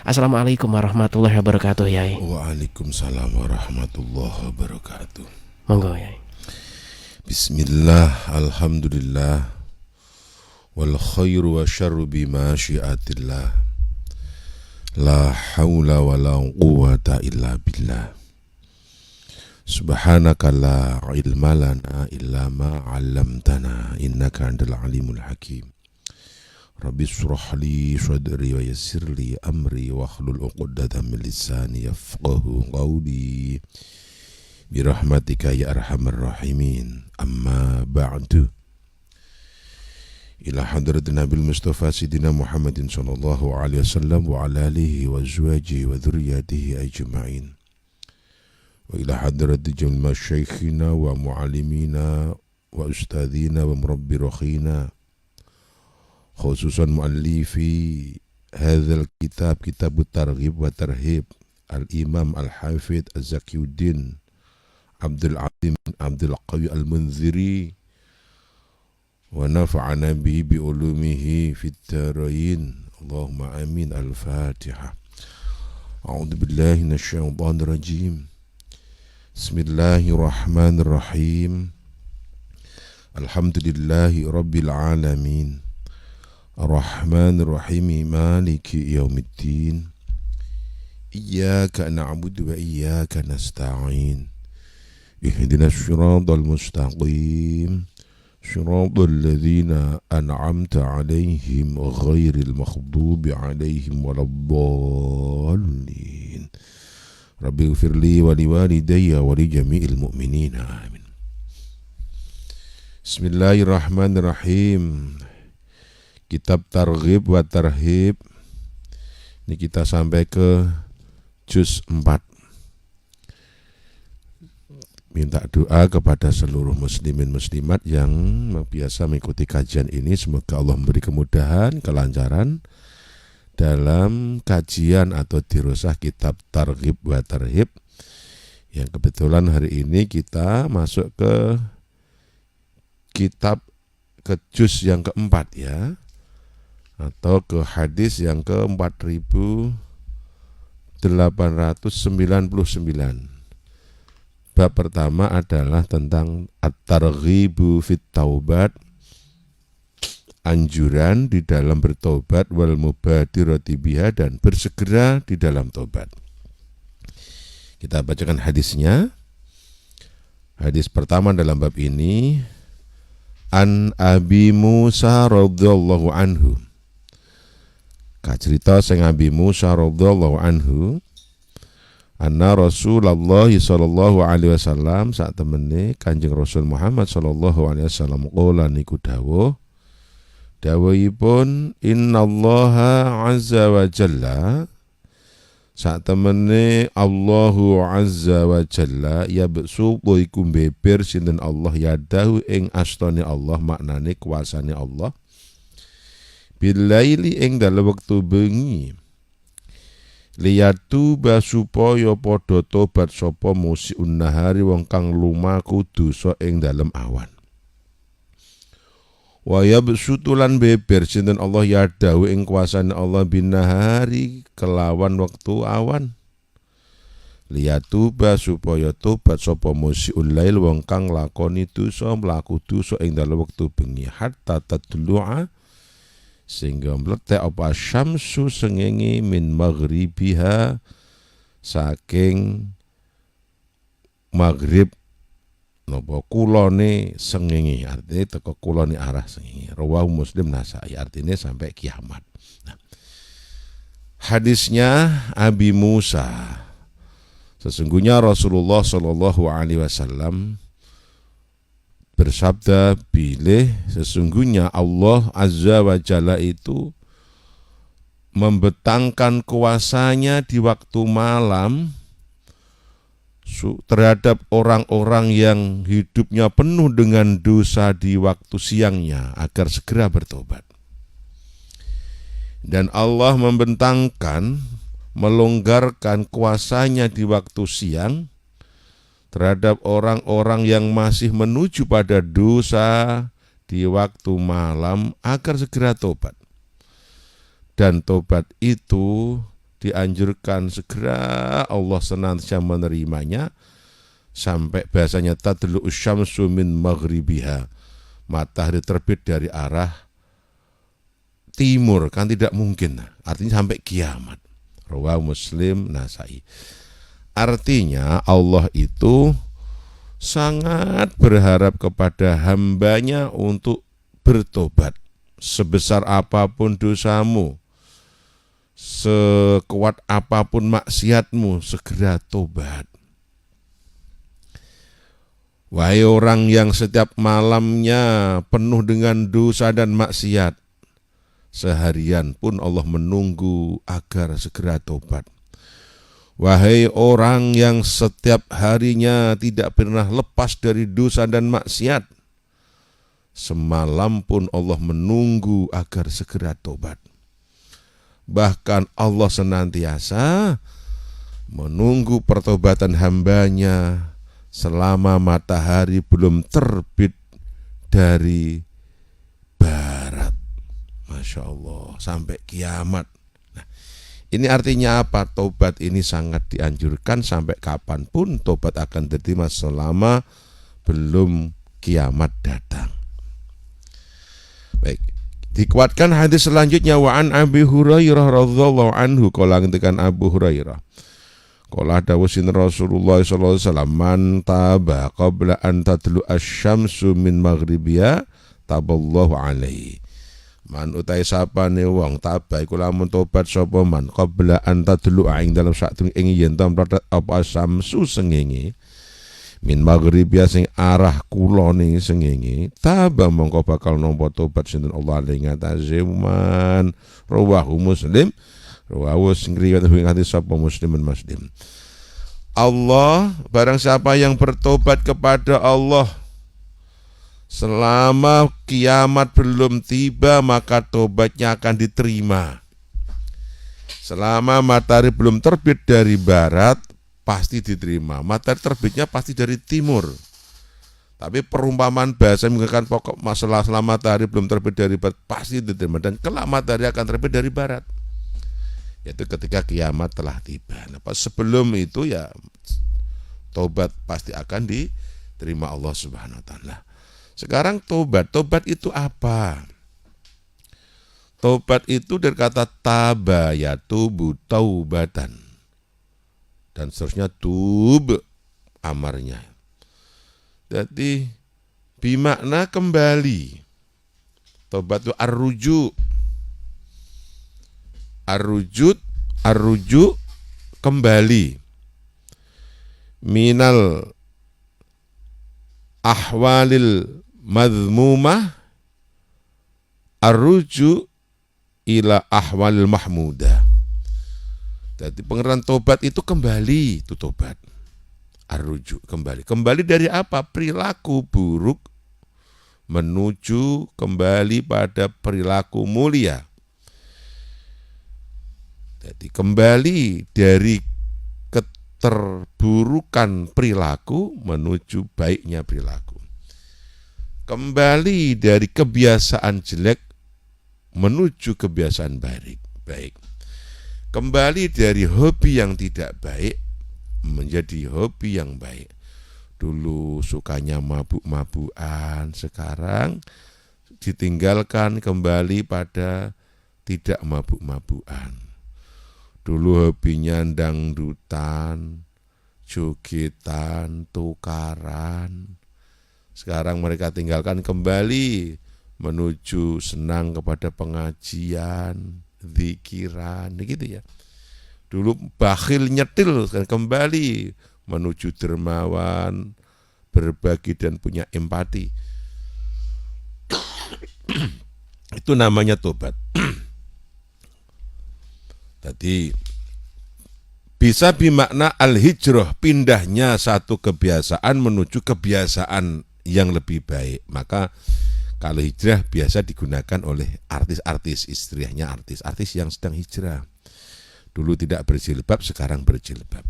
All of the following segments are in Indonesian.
Assalamualaikum warahmatullahi wabarakatuh, Yai. Waalaikumsalam warahmatullahi wabarakatuh. Monggo, Yai. Bismillah, alhamdulillah, wal khairu wa syarru bima syiatillah. La hawla wa la quwata illa billah. Subhanaka la ilma lana illa ma 'allamtana innaka antal alimul hakim. Rabbi shrah li sadri wa yassir li amri wa hlul 'uqdatam min lisani yafqahu qawli. Birahmatika ya arhamar rahimin. Amma ba'du. Ila hadrat Nabi Mustafa Sidina Muhammadin sallallahu alaihi wasallam wa ala alihi wa azwajihi wa dhurriyyatihi ajma'in. Wa ila hadrat jami'il masyayikhina wa muallimina wa ustadzina wa murabbi rokhina, khususan muallifi hadzal kitab, kitab targhib wa tarhib, al-imam al-hafidh az-Zakiyuddin Abdul Azim Abdul Qawi al-Munziri, wa nafa'ana bihi bi ulumihi fit darain. Allahumma amin. Al-Fatihah. A'udzu billahi minasyaitonir rajim. Bismillahirrahmanirrahim. Alhamdulillahi rabbil alamin. Ar-Rahmanir Rahim, Maliki yaumiddin. Iyyaka na'budu wa iyyaka nasta'in. Ihdinas siratal mustaqim, siratal ladzina an'amta 'alaihim ghairil maghdubi 'alaihim waladdallin. Rabbighfirli wa liwalidayya wa li jami'il mu'minin. Amin. Bismillahirrahmanirrahim. Kitab Targhib wa Tarhib. Ini kita sampai ke juz 4. Minta doa kepada seluruh muslimin muslimat yang biasa mengikuti kajian ini. Semoga Allah memberi kemudahan, kelancaran dalam kajian atau dirosah kitab Targhib wa Tarhib, yang kebetulan hari ini kita masuk ke kitab, ke juz yang keempat ya, atau ke hadis yang ke 4899. Bab pertama adalah tentang at-targhibu fit taubat, anjuran di dalam bertobat, wal mubadirati biha, dan bersegera di dalam tobat. Kita bacakan hadisnya. Hadis pertama dalam bab ini, an Abi Musa radhiyallahu anhu. Kacerita sing Abi Musa radhiyallahu anhu, anna Rasulullah sallallahu alaihi wasallam, saat temene Kanjeng Rasul Muhammad sallallahu alaihi wasallam qala niku dawuhipun, innallaha azza wa jalla, saat temene Allahu azza wa jalla, yabsutu iku beber sinten Allah, yadahu ing astane Allah, maknane kuasane Allah, bilaili ing dalem wektu bengi, liyatuba supaya padha tobat sapa musiun nahari wong kang lumaku dosa ing dalem awan. Wa yabsutulan beber sinten Allah yadahu ing kuasane Allah binahari kelawan wektu awan, liyatuba supaya tobat sapa musiul lail wong kang lakoni dosa, mlaku dosa ing dalem wektu bengi, hatta tadlu'a sehingga meletek apa syamsu sengenge min maghribiha saking maghrib napa kulone sengenge, artinya teko kulone arah sengenge. Rawahu Muslim Nasai, artinya sampai kiamat. Nah, hadisnya Abi Musa, sesungguhnya Rasulullah sallallahu alaihi wasallam bersabda, bilih sesungguhnya Allah azza wa jalla itu membentangkan kuasanya di waktu malam terhadap orang-orang yang hidupnya penuh dengan dosa di waktu siangnya, agar segera bertobat. Dan Allah membentangkan, melonggarkan kuasanya di waktu siang terhadap orang-orang yang masih menuju pada dosa di waktu malam, agar segera tobat. Dan tobat itu dianjurkan segera Allah senantiasa menerimanya sampai bahasanya tadlu syamsu min maghribiha, matahari terbit dari arah timur, kan tidak mungkin, artinya sampai kiamat. Rawahu Muslim, Nasai. Artinya Allah itu sangat berharap kepada hambanya untuk bertobat. Sebesar apapun dosamu, sekuat apapun maksiatmu, segera tobat. Wahai orang yang setiap malamnya penuh dengan dosa dan maksiat, seharian pun Allah menunggu agar segera tobat. Wahai orang yang setiap harinya tidak pernah lepas dari dosa dan maksiat, semalam pun Allah menunggu agar segera tobat. Bahkan Allah senantiasa menunggu pertobatan hambanya selama matahari belum terbit dari barat. Masya Allah, sampai kiamat. Nah, ini artinya apa? Tobat ini sangat dianjurkan, sampai kapanpun tobat akan diterima selama belum kiamat datang. Baik, dikuatkan hadis selanjutnya, wa an Abi Hurairah radhiyallahu anhu, qala ngendikan Abu Hurairah, qala dawuhin Rasulullah sallallahu alaihi wasallam, man taba qabla an tatlu asy-syamsu min maghribiha taballahu alaihi. Man utai sapane wong taba iku lamun tobat sapa man qabla an tatlu ing dalam sakjroning ing yen ta mlarat apa samsu sengenge min maghribiya sing arah kulone sengenge, taba mongko bakal nampa tobat sinten Allah ing atase man. Rawahu Muslim, rawahu sing riwayat ing hadis sapa Muslimun Muslim. Allah, barang siapa yang bertobat kepada Allah selama kiamat belum tiba, maka tobatnya akan diterima. Selama matahari belum terbit dari barat, pasti diterima. Matahari terbitnya pasti dari timur. Tapi perumpamaan bahasa menggunakan pokok masalah selama matahari belum terbit dari barat, pasti diterima. Dan kelak matahari akan terbit dari barat, yaitu ketika kiamat telah tiba. Nah, sebelum itu ya tobat pasti akan diterima Allah Subhanahu wa taala. Sekarang tobat itu apa? Tobat itu dari kata taba, ya tubu, taubatan, dan seterusnya tub amarnya. Jadi bimakna kembali. Tobat itu arrujuk kembali. Minal ahwalil madhmumah arruju ila ahwalil mahmudah. Jadi pengertian tobat itu kembali, itu tobat. Arruju kembali dari apa? Perilaku buruk menuju kembali pada perilaku mulia. Jadi kembali dari keterburukan perilaku menuju baiknya perilaku. Kembali dari kebiasaan jelek menuju kebiasaan baik. Kembali dari hobi yang tidak baik menjadi hobi yang baik. Dulu sukanya mabuk-mabukan, sekarang ditinggalkan kembali pada tidak mabuk-mabukan. Dulu hobinya dangdutan, jogetan, tukaran. Sekarang mereka tinggalkan kembali menuju senang kepada pengajian, zikiran, gitu ya. Dulu bakhil nyetil, kembali menuju dermawan, berbagi dan punya empati. Itu namanya tobat. Tadi bisa bimakna al-hijrah, pindahnya satu kebiasaan menuju kebiasaan yang lebih baik. Maka kalau hijrah biasa digunakan oleh artis-artis, istilahnya artis yang sedang hijrah. Dulu tidak berjilbab, sekarang berjilbab.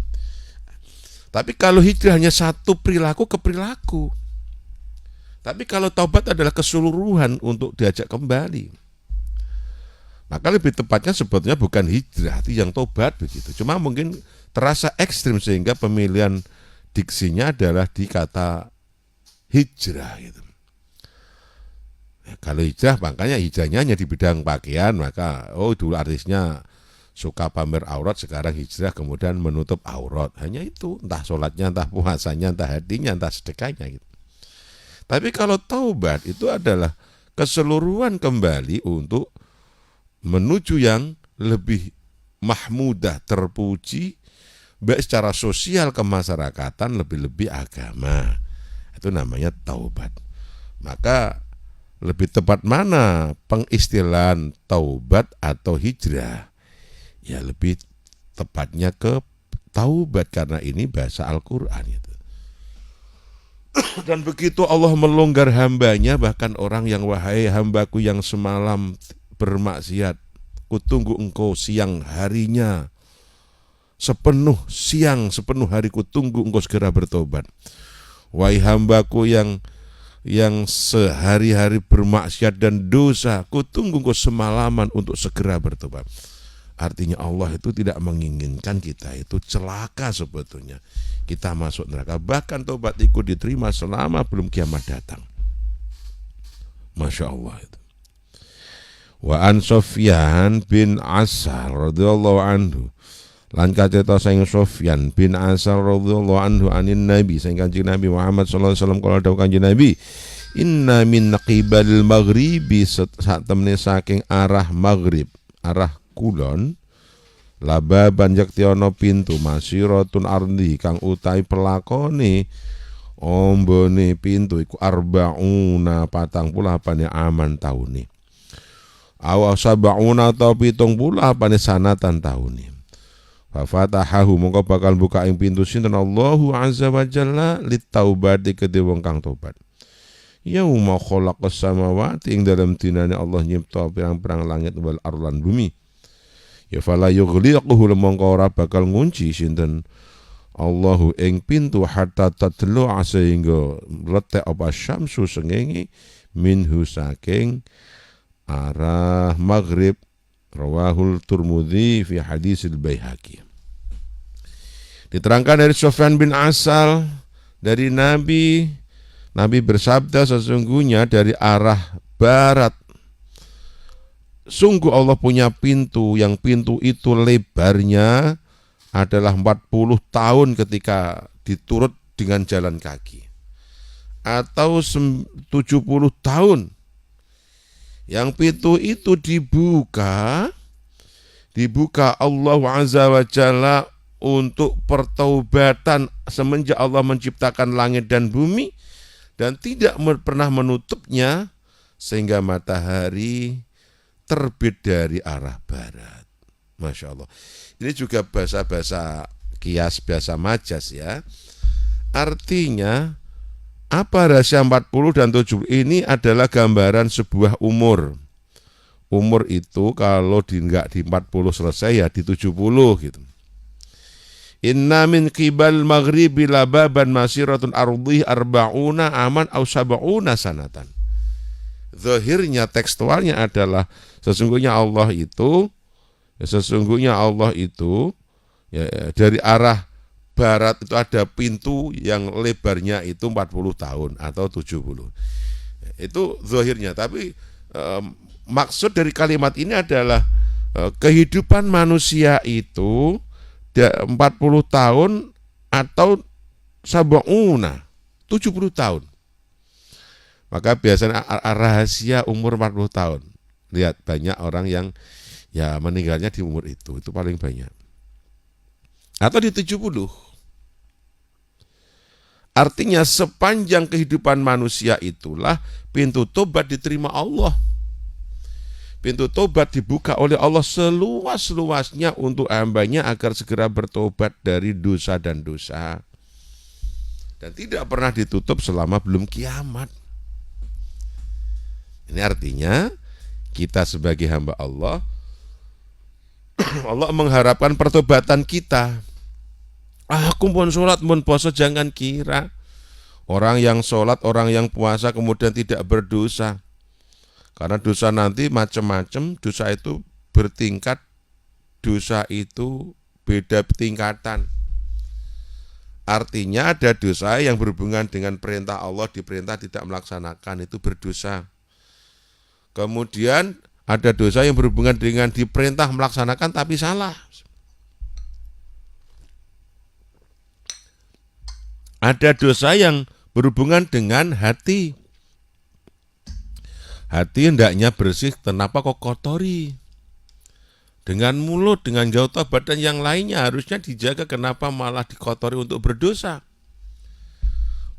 Tapi kalau hijrah hanya satu perilaku ke perilaku. Tapi kalau taubat adalah keseluruhan untuk diajak kembali. Maka lebih tepatnya sebetulnya bukan hijrah, itu yang tobat begitu. Cuma mungkin terasa ekstrim sehingga pemilihan diksinya adalah di kata hijrah gitu. Kalau hijrah, makanya hijrahnya hanya di bidang pakaian, maka dulu artisnya suka pamer aurat, sekarang hijrah kemudian menutup aurat. Hanya itu, entah sholatnya, entah puasanya, entah hadinya, entah sedekahnya gitu. Tapi kalau taubat itu adalah keseluruhan kembali untuk menuju yang lebih mahmudah, terpuji, baik secara sosial kemasyarakatan, lebih-lebih agama. Itu namanya taubat. Maka lebih tepat mana pengistilahan taubat atau hijrah? Ya lebih tepatnya ke taubat karena ini bahasa Al-Quran itu. Dan begitu Allah melonggar hambanya, bahkan orang yang wahai hambaku yang semalam bermaksiat, kutunggu engkau siang harinya, sepenuh siang sepenuh hari kutunggu engkau segera bertobat. Wahai hambaku yang sehari-hari bermaksiat dan dosa, kutunggu engkau semalaman untuk segera bertobat. Artinya Allah itu tidak menginginkan kita itu celaka sebetulnya, kita masuk neraka. Bahkan tobat itu diterima selama belum kiamat datang. Masya Allah itu. Wa an Sufyan bin Asal radhiyallahu anhu, lan kaceta saing Sufyan bin Asal radhiyallahu anhu anin Nabi, saing Kanjeng Nabi Muhammad sallallahu alaihi wasallam, kala dawuh Kanjeng Nabi, inna min qibal maghribi, sak temene saking arah maghrib, arah kulon, lababan yakti ana pintu, masyiratun ardi kang utai pelakone ombone pintu iku arbauna 48 aman taune, awa sabauna atau 78 sanatan taune. Fa fatahahu mongko bakal buka ing pintu sinten Allahu azza wa jalla litaubati kedhe wong kang tobat. Yauma khalaqas samawati, ing dalam dinane Allah nyipta pirang-pirang langit wal arlan bumi. Ya fala yughliquhu, mongko ora bakal ngunci sinten Allahu ing pintu hatta tatlu sehingga letek apa syamsu sengenge minhu saking arah maghrib. Rawahul Turmudi fi hadisil Baihaqi. Diterangkan dari Sufyan bin Asal dari Nabi bersabda, sesungguhnya dari arah barat sungguh Allah punya pintu, yang pintu itu lebarnya adalah 40 tahun ketika diturut dengan jalan kaki, atau 70 tahun. Yang pintu itu dibuka Allah azza wa jalla untuk pertaubatan semenjak Allah menciptakan langit dan bumi, dan tidak pernah menutupnya sehingga matahari terbit dari arah barat. Masya Allah. Ini juga bahasa-bahasa kias, bahasa majas ya. Artinya apa rahasia 40 dan 70 ini adalah gambaran sebuah umur. Umur itu kalau enggak di 40 selesai ya di 70 gitu. Inna min qibal maghribi lababan masiratun ardhi arba'una aman aw sab'una sanatan. Zahirnya tekstualnya adalah sesungguhnya Allah itu ya, dari arah barat itu ada pintu yang lebarnya itu 40 tahun atau 70. Itu zahirnya, tapi maksud dari kalimat ini adalah kehidupan manusia itu 40 tahun atau sab'una 70 tahun. Maka biasanya rahasia umur 40 tahun. Lihat banyak orang yang ya meninggalnya di umur itu paling banyak. Atau di 70. Artinya sepanjang kehidupan manusia itulah pintu tobat diterima Allah. Pintu tobat dibuka oleh Allah seluas-luasnya untuk hambanya agar segera bertobat dari dosa dan dosa. Dan tidak pernah ditutup selama belum kiamat. Ini artinya kita sebagai hamba Allah, Allah mengharapkan pertobatan kita. Aku pun sholat, pun puasa, jangan kira orang yang sholat, orang yang puasa kemudian tidak berdosa. Karena dosa nanti macam-macam, dosa itu bertingkat, dosa itu beda tingkatan. Artinya ada dosa yang berhubungan dengan perintah Allah, diperintah tidak melaksanakan, itu berdosa. Kemudian ada dosa yang berhubungan dengan diperintah melaksanakan tapi salah. Ada dosa yang berhubungan dengan hati. Hati hendaknya bersih, kenapa kok kotori? Dengan mulut, dengan jauh tobat dan yang lainnya harusnya dijaga, kenapa malah dikotori untuk berdosa?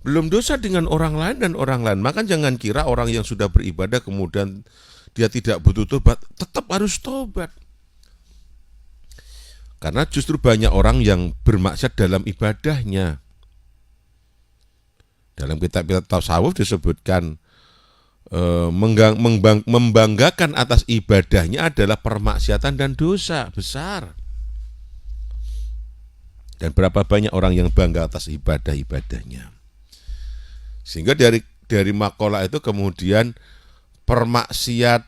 Belum dosa dengan orang lain dan orang lain. Maka jangan kira orang yang sudah beribadah kemudian dia tidak butuh tobat, tetap harus tobat. Karena justru banyak orang yang bermaksiat dalam ibadahnya. Dalam kitab-kitab tasawuf disebutkan membanggakan atas ibadahnya adalah permaksiatan dan dosa besar. Dan berapa banyak orang yang bangga atas ibadahnya. Sehingga dari makalah itu kemudian bermaksiat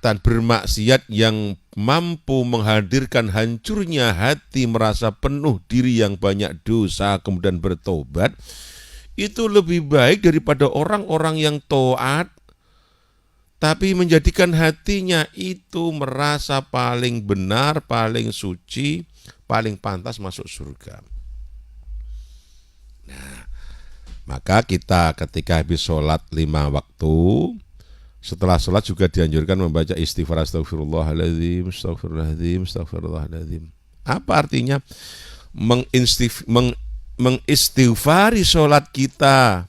yang mampu menghadirkan hancurnya hati, merasa penuh diri yang banyak dosa kemudian bertobat, itu lebih baik daripada orang-orang yang taat tapi menjadikan hatinya itu merasa paling benar, paling suci, paling pantas masuk surga. Nah, maka kita ketika habis sholat 5 waktu, setelah sholat juga dianjurkan membaca istighfar, astagfirullahaladzim, astagfirullahaladzim, astagfirullahaladzim. Apa artinya? Mengistighfari sholat kita.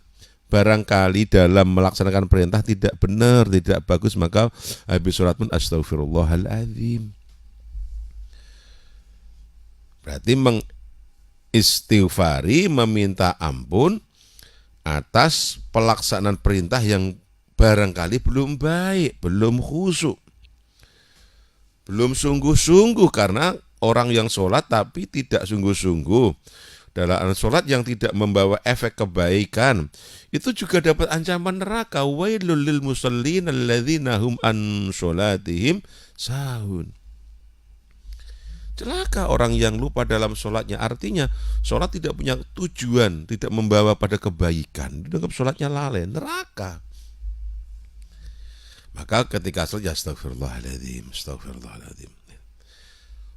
Barangkali dalam melaksanakan perintah tidak benar, tidak bagus, maka habis sholat pun astagfirullahaladzim. Berarti mengistighfari, meminta ampun atas pelaksanaan perintah yang barangkali belum baik, belum khusyuk, belum sungguh-sungguh. Karena orang yang sholat tapi tidak sungguh-sungguh dalam sholat yang tidak membawa efek kebaikan, itu juga dapat ancaman neraka. Wailul lil musallin alladzina hum an sholatihim sahun. Celaka orang yang lupa dalam sholatnya. Artinya sholat tidak punya tujuan, tidak membawa pada kebaikan. Dianggap sholatnya lalai, neraka. Maka ketika sholat, astagfirullahaladzim, astagfirullahaladzim.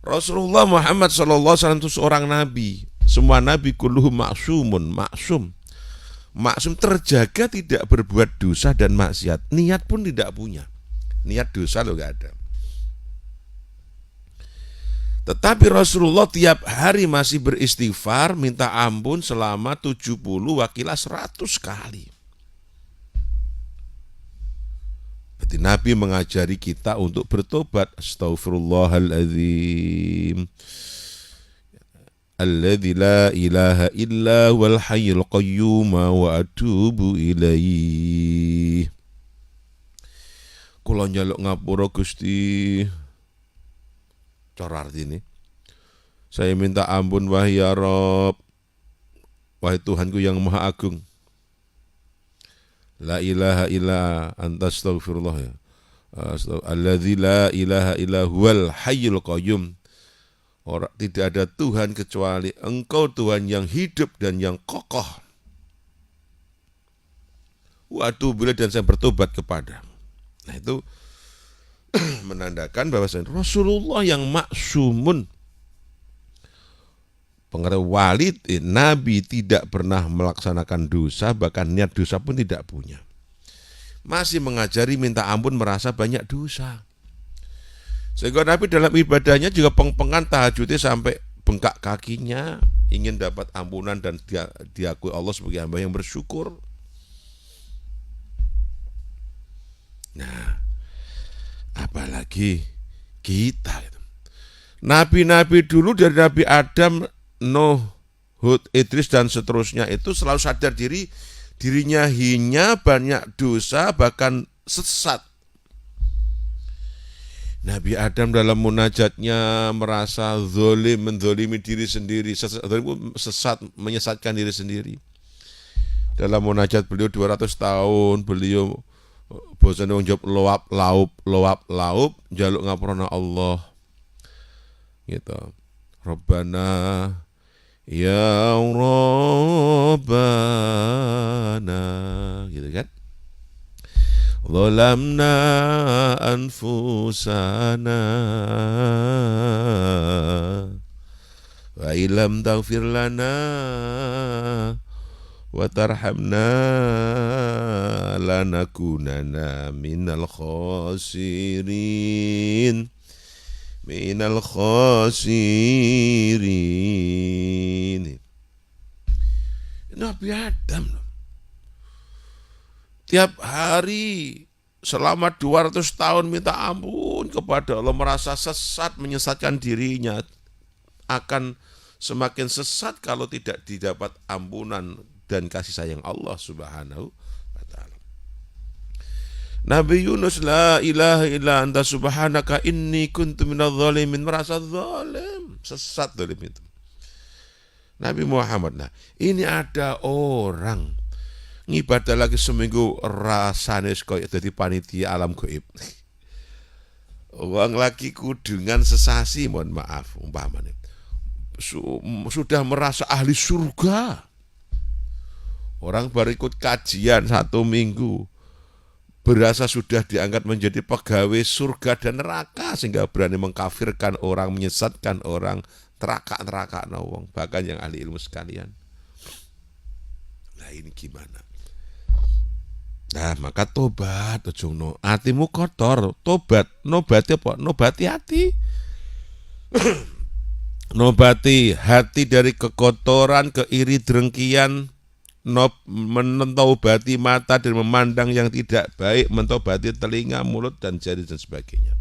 Rasulullah Muhammad SAW itu seorang nabi. Semua nabi kulluhum maksum. Maksum terjaga tidak berbuat dosa dan maksiat. Niat pun tidak punya. Niat dosa lo gak ada. Tetapi Rasulullah tiap hari masih beristighfar, minta ampun selama 70, wakilah 100 kali. Berarti Nabi mengajari kita untuk bertobat. Astaghfirullahaladzim, alladzi la ilaha illa wal hayyul qayyum wa atubu ilaih. Kula njaluk ngapura Gusti. Cara artine, saya minta ampun wahai ya Rabb, wahai Tuhanku yang Maha Agung. La ilaha illa anta astaghfirullah ya. Alladzi la ilaha illa huwal hayyul qayyum. Orang tidak ada Tuhan kecuali Engkau, Tuhan yang hidup dan yang kokoh. Waduh, bila dan saya bertobat kepada. Nah itu menandakan bahwa Rasulullah yang maksumun, pengertian wali, Nabi tidak pernah melaksanakan dosa, bahkan niat dosa pun tidak punya. Masih mengajari minta ampun, merasa banyak dosa. Sehingga Nabi dalam ibadahnya juga peng-pengan tahajudnya sampai bengkak kakinya, ingin dapat ampunan dan diakui Allah sebagai hamba yang bersyukur. Nah, apalagi kita. Nabi-nabi dulu dari Nabi Adam, Nuh, Hud, Idris dan seterusnya itu selalu sadar dirinya hina, banyak dosa, bahkan sesat. Nabi Adam dalam munajatnya merasa zalim, menzalimi diri sendiri, sesat, menyesatkan diri sendiri. Dalam munajat beliau 200 tahun, beliau bosan wong jawab loap laup, jaluk ngapurana Allah. gitu. Rabbana ya Rabbana, gitu kan. Zalamna anfusana wa illam taghfir lana wa tarhamna lanakunanna minal khasirin. Nabi Adam tiap hari selama 200 tahun minta ampun kepada Allah, merasa sesat, menyesatkan dirinya, akan semakin sesat kalau tidak didapat ampunan dan kasih sayang Allah Subhanahu wa ta'ala. Nabi Yunus, la ilaha illa anta subhanaka inni kuntu minadh dhalimin, merasa zalim, sesat zalim itu. Nabi Muhammad, nah ini ada orang ngibadah lagi seminggu rasane koyo dadi panitia alam gaib. Wong lagi kudungan sesasi, mohon maaf umpamane, sudah merasa ahli surga. Orang baru ikut kajian 1 minggu, berasa sudah diangkat menjadi pegawai surga dan neraka, sehingga berani mengkafirkan orang, menyesatkan orang, neraka wong, bahkan yang ahli ilmu sekalian. Nah ini gimana? Nah maka tobat, ojo hatimu kotor, tobat, nobati apa? Nobati hati. Nobati hati dari kekotoran, keiri drengkian, mentobati mata dan memandang yang tidak baik, mentobati telinga, mulut dan jari dan sebagainya.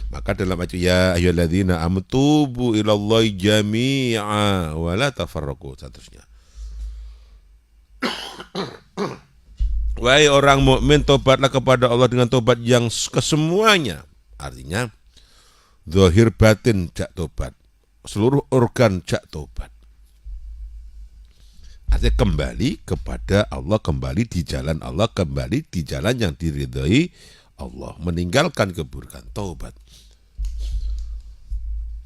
Maka dalam ayat ya ayyuhalladzina amanu tubu ilallahi jami'a wa la tafarraqu, seterusnya. Wahai orang mukmin, tobatlah kepada Allah dengan tobat yang kesemuanya. Artinya zahir batin jak tobat, seluruh organ jak tobat. Artinya kembali kepada Allah, kembali di jalan Allah, kembali di jalan yang diridhai Allah, meninggalkan keburukan, tobat.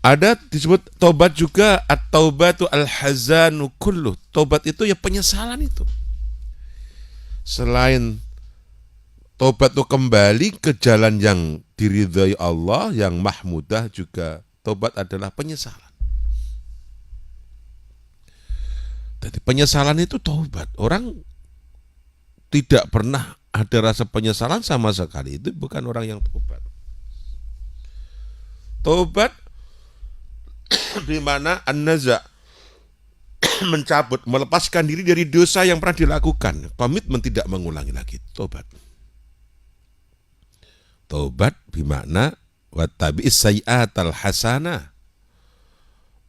Ada disebut tobat juga at-taubatu al-hazanu kulluh. Tobat itu ya penyesalan itu. Selain tobat itu kembali ke jalan yang diridhai Allah, yang mahmudah, juga tobat adalah penyesalan. Jadi penyesalan itu tobat. Orang tidak pernah ada rasa penyesalan sama sekali, itu bukan orang yang tobat. Tobat di mana an-naza, mencabut, melepaskan diri dari dosa yang pernah dilakukan, komitmen tidak mengulangi lagi, tobat. Tobat bermakna wattabi'is sayyi'atal hasanah,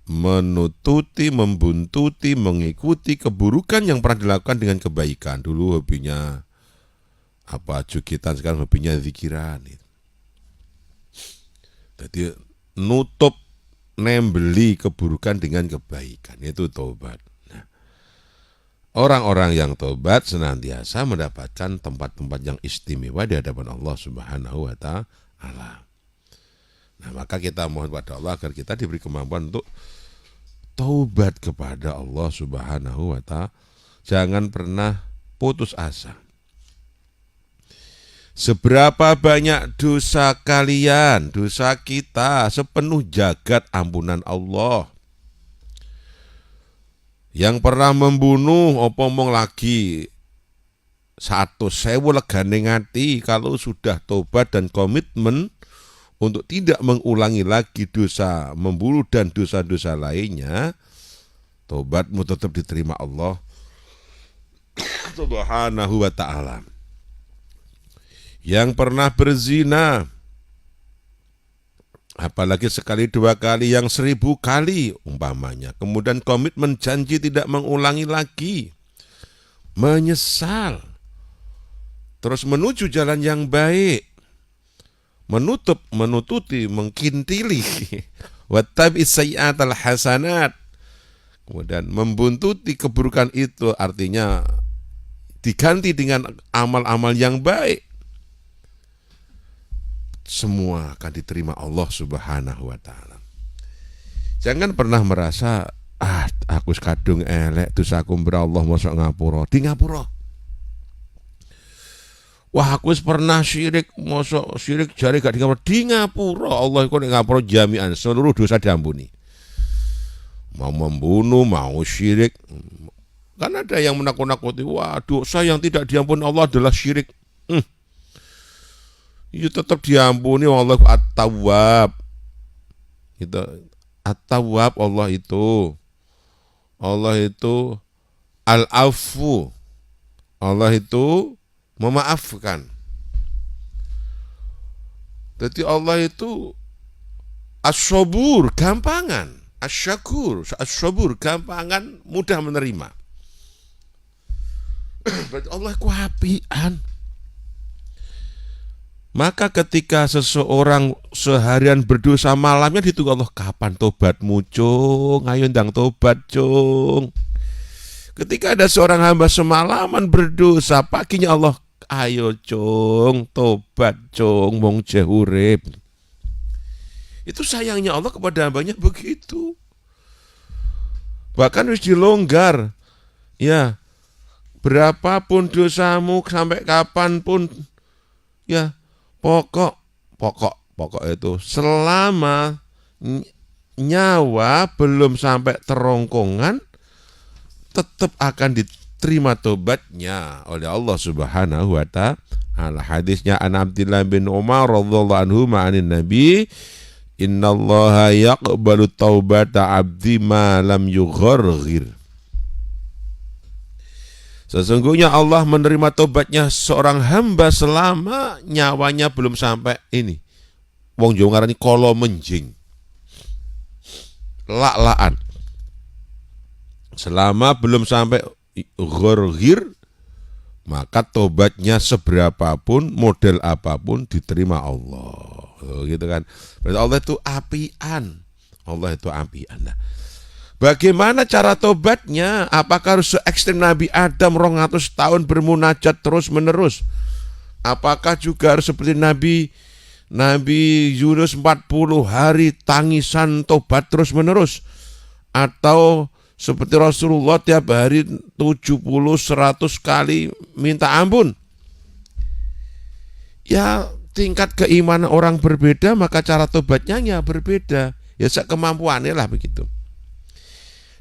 menututi, membuntuti, mengikuti keburukan yang pernah dilakukan dengan kebaikan. Dulu hobinya apa, jukitan, sekarang hobinya zikiran. Jadi nutup, nembeli keburukan dengan kebaikan, itu tobat. Nah, orang-orang yang tobat senantiasa mendapatkan tempat-tempat yang istimewa di hadapan Allah Subhanahu wa ta'ala. Nah, maka kita mohon pada Allah agar kita diberi kemampuan untuk taubat kepada Allah Subhanahu wa ta'ala. Jangan pernah putus asa. Seberapa banyak dosa kalian, dosa kita, sepenuh jagat ampunan Allah. Yang pernah membunuh, opomong lagi 100.000 legane ngati kalau sudah tobat dan komitmen untuk tidak mengulangi lagi dosa membunuh dan dosa-dosa lainnya, tobatmu tetap diterima Allah Subhanahu wa ta'ala. Yang pernah berzina, apalagi sekali, 2 kali, yang 1000 kali umpamanya, kemudian komitmen janji tidak mengulangi lagi, menyesal, terus menuju jalan yang baik, menututi, mengkintili, wattabi'is sayyi'atal hasanat, kemudian membuntuti keburukan itu, artinya diganti dengan amal-amal yang baik. semua akan diterima Allah Subhanahu wa taala. Jangan pernah merasa aku kadung elek terus aku Allah mosok ngapura. Di ngapura. Wah aku pernah syirik, mosok syirik jari gak di ngapura. Di ngapura. Allah iku nek ngapura jami'an seluruh dosa diampuni. Mau membunuh, mau syirik. Kan ada yang menakut-nakuti, wah dosa yang tidak diampuni Allah adalah syirik. Itu tetap diampuni Allah At-Tawwab. Itu At-Tawwab Allah itu Al-Afu. Allah itu memaafkan. Jadi Allah itu As-Sabur, gampangan. As-Syakur, As-Sabur, gampangan, mudah menerima. Berarti Allah kuapian. Maka ketika seseorang seharian berdosa malamnya ditunggu Allah, kapan tobatmu cung, ayo ndang tobat cung. Ketika ada seorang hamba semalaman berdosa, paginya Allah, ayo cung, tobat cung, mong jehurib. Itu sayangnya Allah kepada hambanya begitu. Bahkan harus dilonggar. Ya, berapapun dosamu sampai kapanpun, ya pokok itu selama nyawa belum sampai terongkongan tetap akan diterima tobatnya oleh Allah Subhanahu wa taala. Hadisnya an Abdillah bin Umar radhiyallahu anhu ma'anin Nabi, innallaha yaqbalu taubata abdi ma lam yugharghir. Sesungguhnya Allah menerima tobatnya seorang hamba selama nyawanya belum sampai ini. Wong Jawa ngarani kala menjing. Lak-lakan. Selama belum sampai gharghir, maka tobatnya seberapapun, model apapun diterima Allah. Gitu kan. Berarti Allah itu apian. Allah itu apian. Nah, bagaimana cara tobatnya? Apakah harus se-ekstrem Nabi Adam 200 tahun bermunajat terus menerus? Apakah juga harus seperti Nabi Yunus 40 hari tangisan tobat terus menerus? Atau seperti Rasulullah tiap hari 70-100 kali minta ampun? Ya tingkat keimanan orang berbeda, maka cara tobatnya ya berbeda. Ya sekemampuannya lah begitu.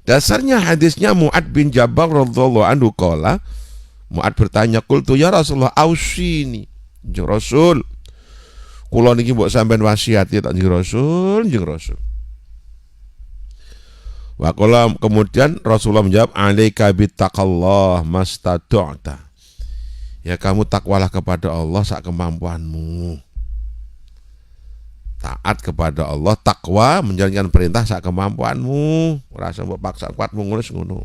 Dasarnya hadisnya Mu'ad bin Jabal radhiyallahu anhu qala, Mu'ad bertanya, qultu ya Rasulullah ausini. Jeung Rasul, kula niki mbok sampean wasiati tak jeung Rasul. Wa qala, kemudian Rasulullah menjawab, alaika bittaqallah mastada'ta. Ya kamu takwalah kepada Allah sak kemampuanmu. Taat kepada Allah, takwa, menjalankan perintah sak kemampuanmu. Ora usah mbok paksa kuatmu ngono.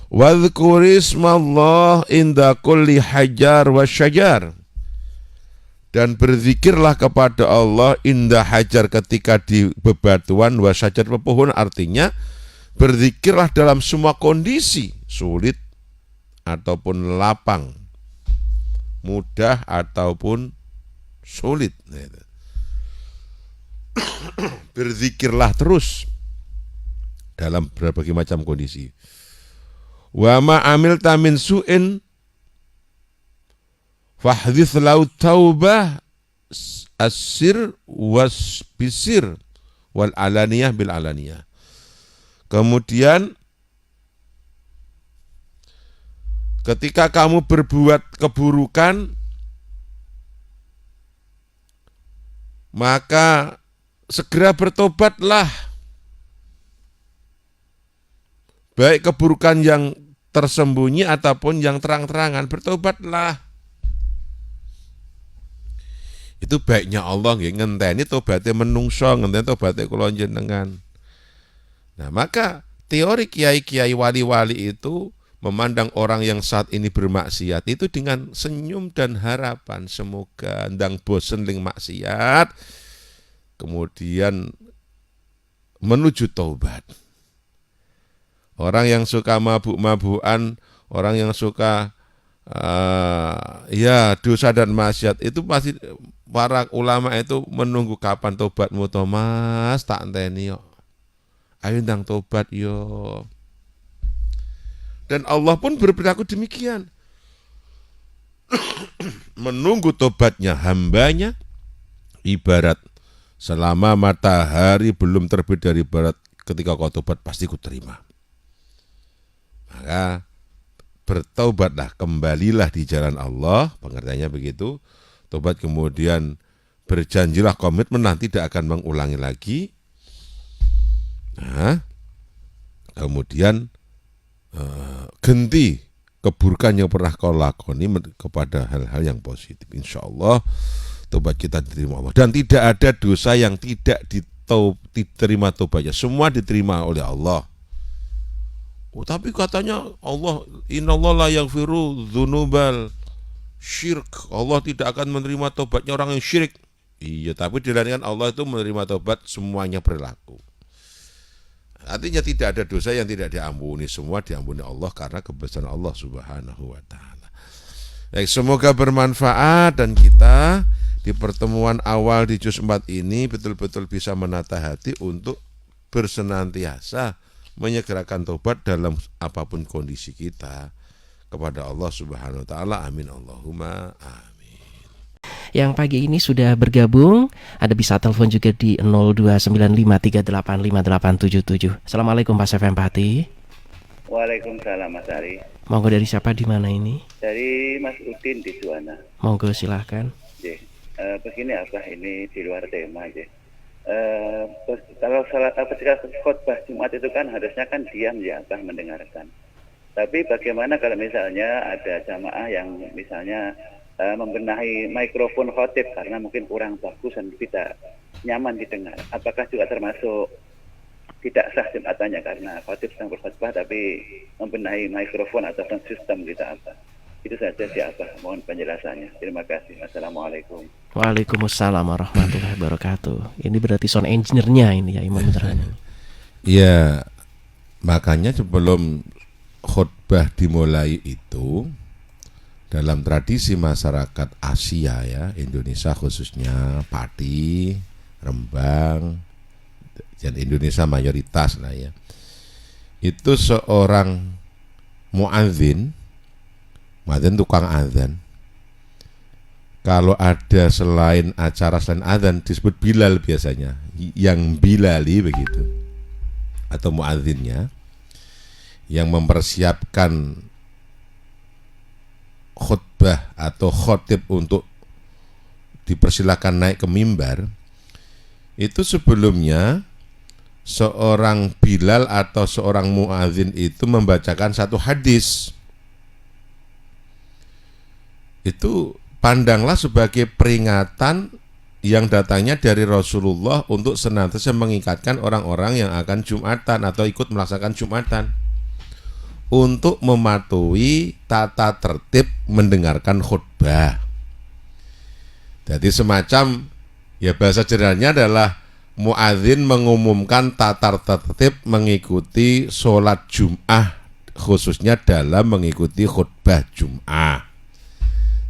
Wadhkurismallah inda kulli hajar wasyajar. Dan berzikirlah kepada Allah inda hajar ketika di bebatuan, wasyajar pepohonan, artinya berzikirlah dalam semua kondisi, sulit ataupun lapang, mudah ataupun sulit. Berzikirlah terus dalam berbagai macam kondisi. Wa ma amilta min su'in fahdits lau taubah asir was bisir wal alaniyah bil alaniyah. Kemudian ketika kamu berbuat keburukan, maka segera bertobatlah. Baik keburukan yang tersembunyi ataupun yang terang-terangan, bertobatlah. Itu baiknya Allah nggih ngenteni tobaté menungso, ngenteni tobaté kula njenengan. Nah, maka teori kiai-kiai wali-wali itu memandang orang yang saat ini bermaksiat itu dengan senyum dan harapan, semoga ndang bosen ling maksiat, kemudian menuju taubat. Orang yang suka mabuk-mabukan, orang yang suka Ya dosa dan maksiat itu pasti para ulama itu menunggu kapan tobatmu Thomas, tak enteni yo. Ayo ndang tobat yo. Dan Allah pun berperilaku demikian. Menunggu tobatnya hambanya ibarat selama matahari belum terbit dari barat, ketika kau tobat pasti ku terima. Maka bertaubatlah, kembalilah di jalan Allah, pengertiannya begitu. Tobat kemudian berjanjilah komitmen tidak akan mengulangi lagi. Nah, kemudian ganti keburukan yang pernah kau lakoni kepada hal-hal yang positif. Insya Allah tobat kita diterima Allah. Dan tidak ada dosa yang tidak diterima tobatnya. Semua diterima oleh Allah. Oh, tapi katanya Allah, innallaha la yaghfiru dzunubal syirik. Allah tidak akan menerima tobatnya orang yang syirik. Iya, tapi dilainkan Allah itu menerima tobat semuanya berlaku. Artinya tidak ada dosa yang tidak diampuni, semua diampuni Allah karena kebesaran Allah Subhanahu wa taala. Baik, semoga bermanfaat dan kita di pertemuan awal di juz 4 ini betul-betul bisa menata hati untuk bersenantiasa menyegerakan tobat dalam apapun kondisi kita kepada Allah Subhanahu wa taala. Amin Allahumma amin. Yang pagi ini sudah bergabung, ada bisa telepon juga di 0295385877. Assalamualaikum Pak Syaf Empati. Waalaikumsalam Mas Ari. Monggo, dari siapa di mana ini? Dari Mas Udin di Juwana. Monggo silahkan. Begini apa ini di luar tema aja. Kalau salah ketika khotbah Jumat itu kan harusnya kan diam ya apa mendengarkan. Tapi bagaimana kalau misalnya ada jamaah yang misalnya membenahi mikrofon khotib karena mungkin kurang bagus dan tidak nyaman didengar, apakah juga termasuk tidak sah Jumatannya karena khotib sedang berkhotbah tapi membenahi mikrofon atau sound system gitu apa? Itu saja siapa, mohon penjelasannya. Terima kasih. Assalamualaikum. Waalaikumsalam warahmatullahi wabarakatuh. Ini berarti sound engineer-nya ini ya, Imam Beneran. Ya, makanya sebelum khutbah dimulai itu, dalam tradisi masyarakat Asia ya, Indonesia khususnya, Pati, Rembang, dan Indonesia mayoritas lah ya, itu seorang muadzin tukang azan, kalau ada selain acara selain azan disebut Bilal biasanya, yang Bilali begitu, atau muadzinnya yang mempersiapkan khutbah atau khotib untuk dipersilakan naik ke mimbar. Itu sebelumnya seorang Bilal atau seorang muadzin itu membacakan satu hadis. Itu pandanglah sebagai peringatan yang datangnya dari Rasulullah untuk senantiasa mengikatkan orang-orang yang akan Jumatan atau ikut melaksanakan Jumatan untuk mematuhi tata tertib mendengarkan khutbah. Jadi semacam, ya bahasa generalnya adalah muadzin mengumumkan tata tertib mengikuti sholat Jum'ah, khususnya dalam mengikuti khutbah Jum'ah.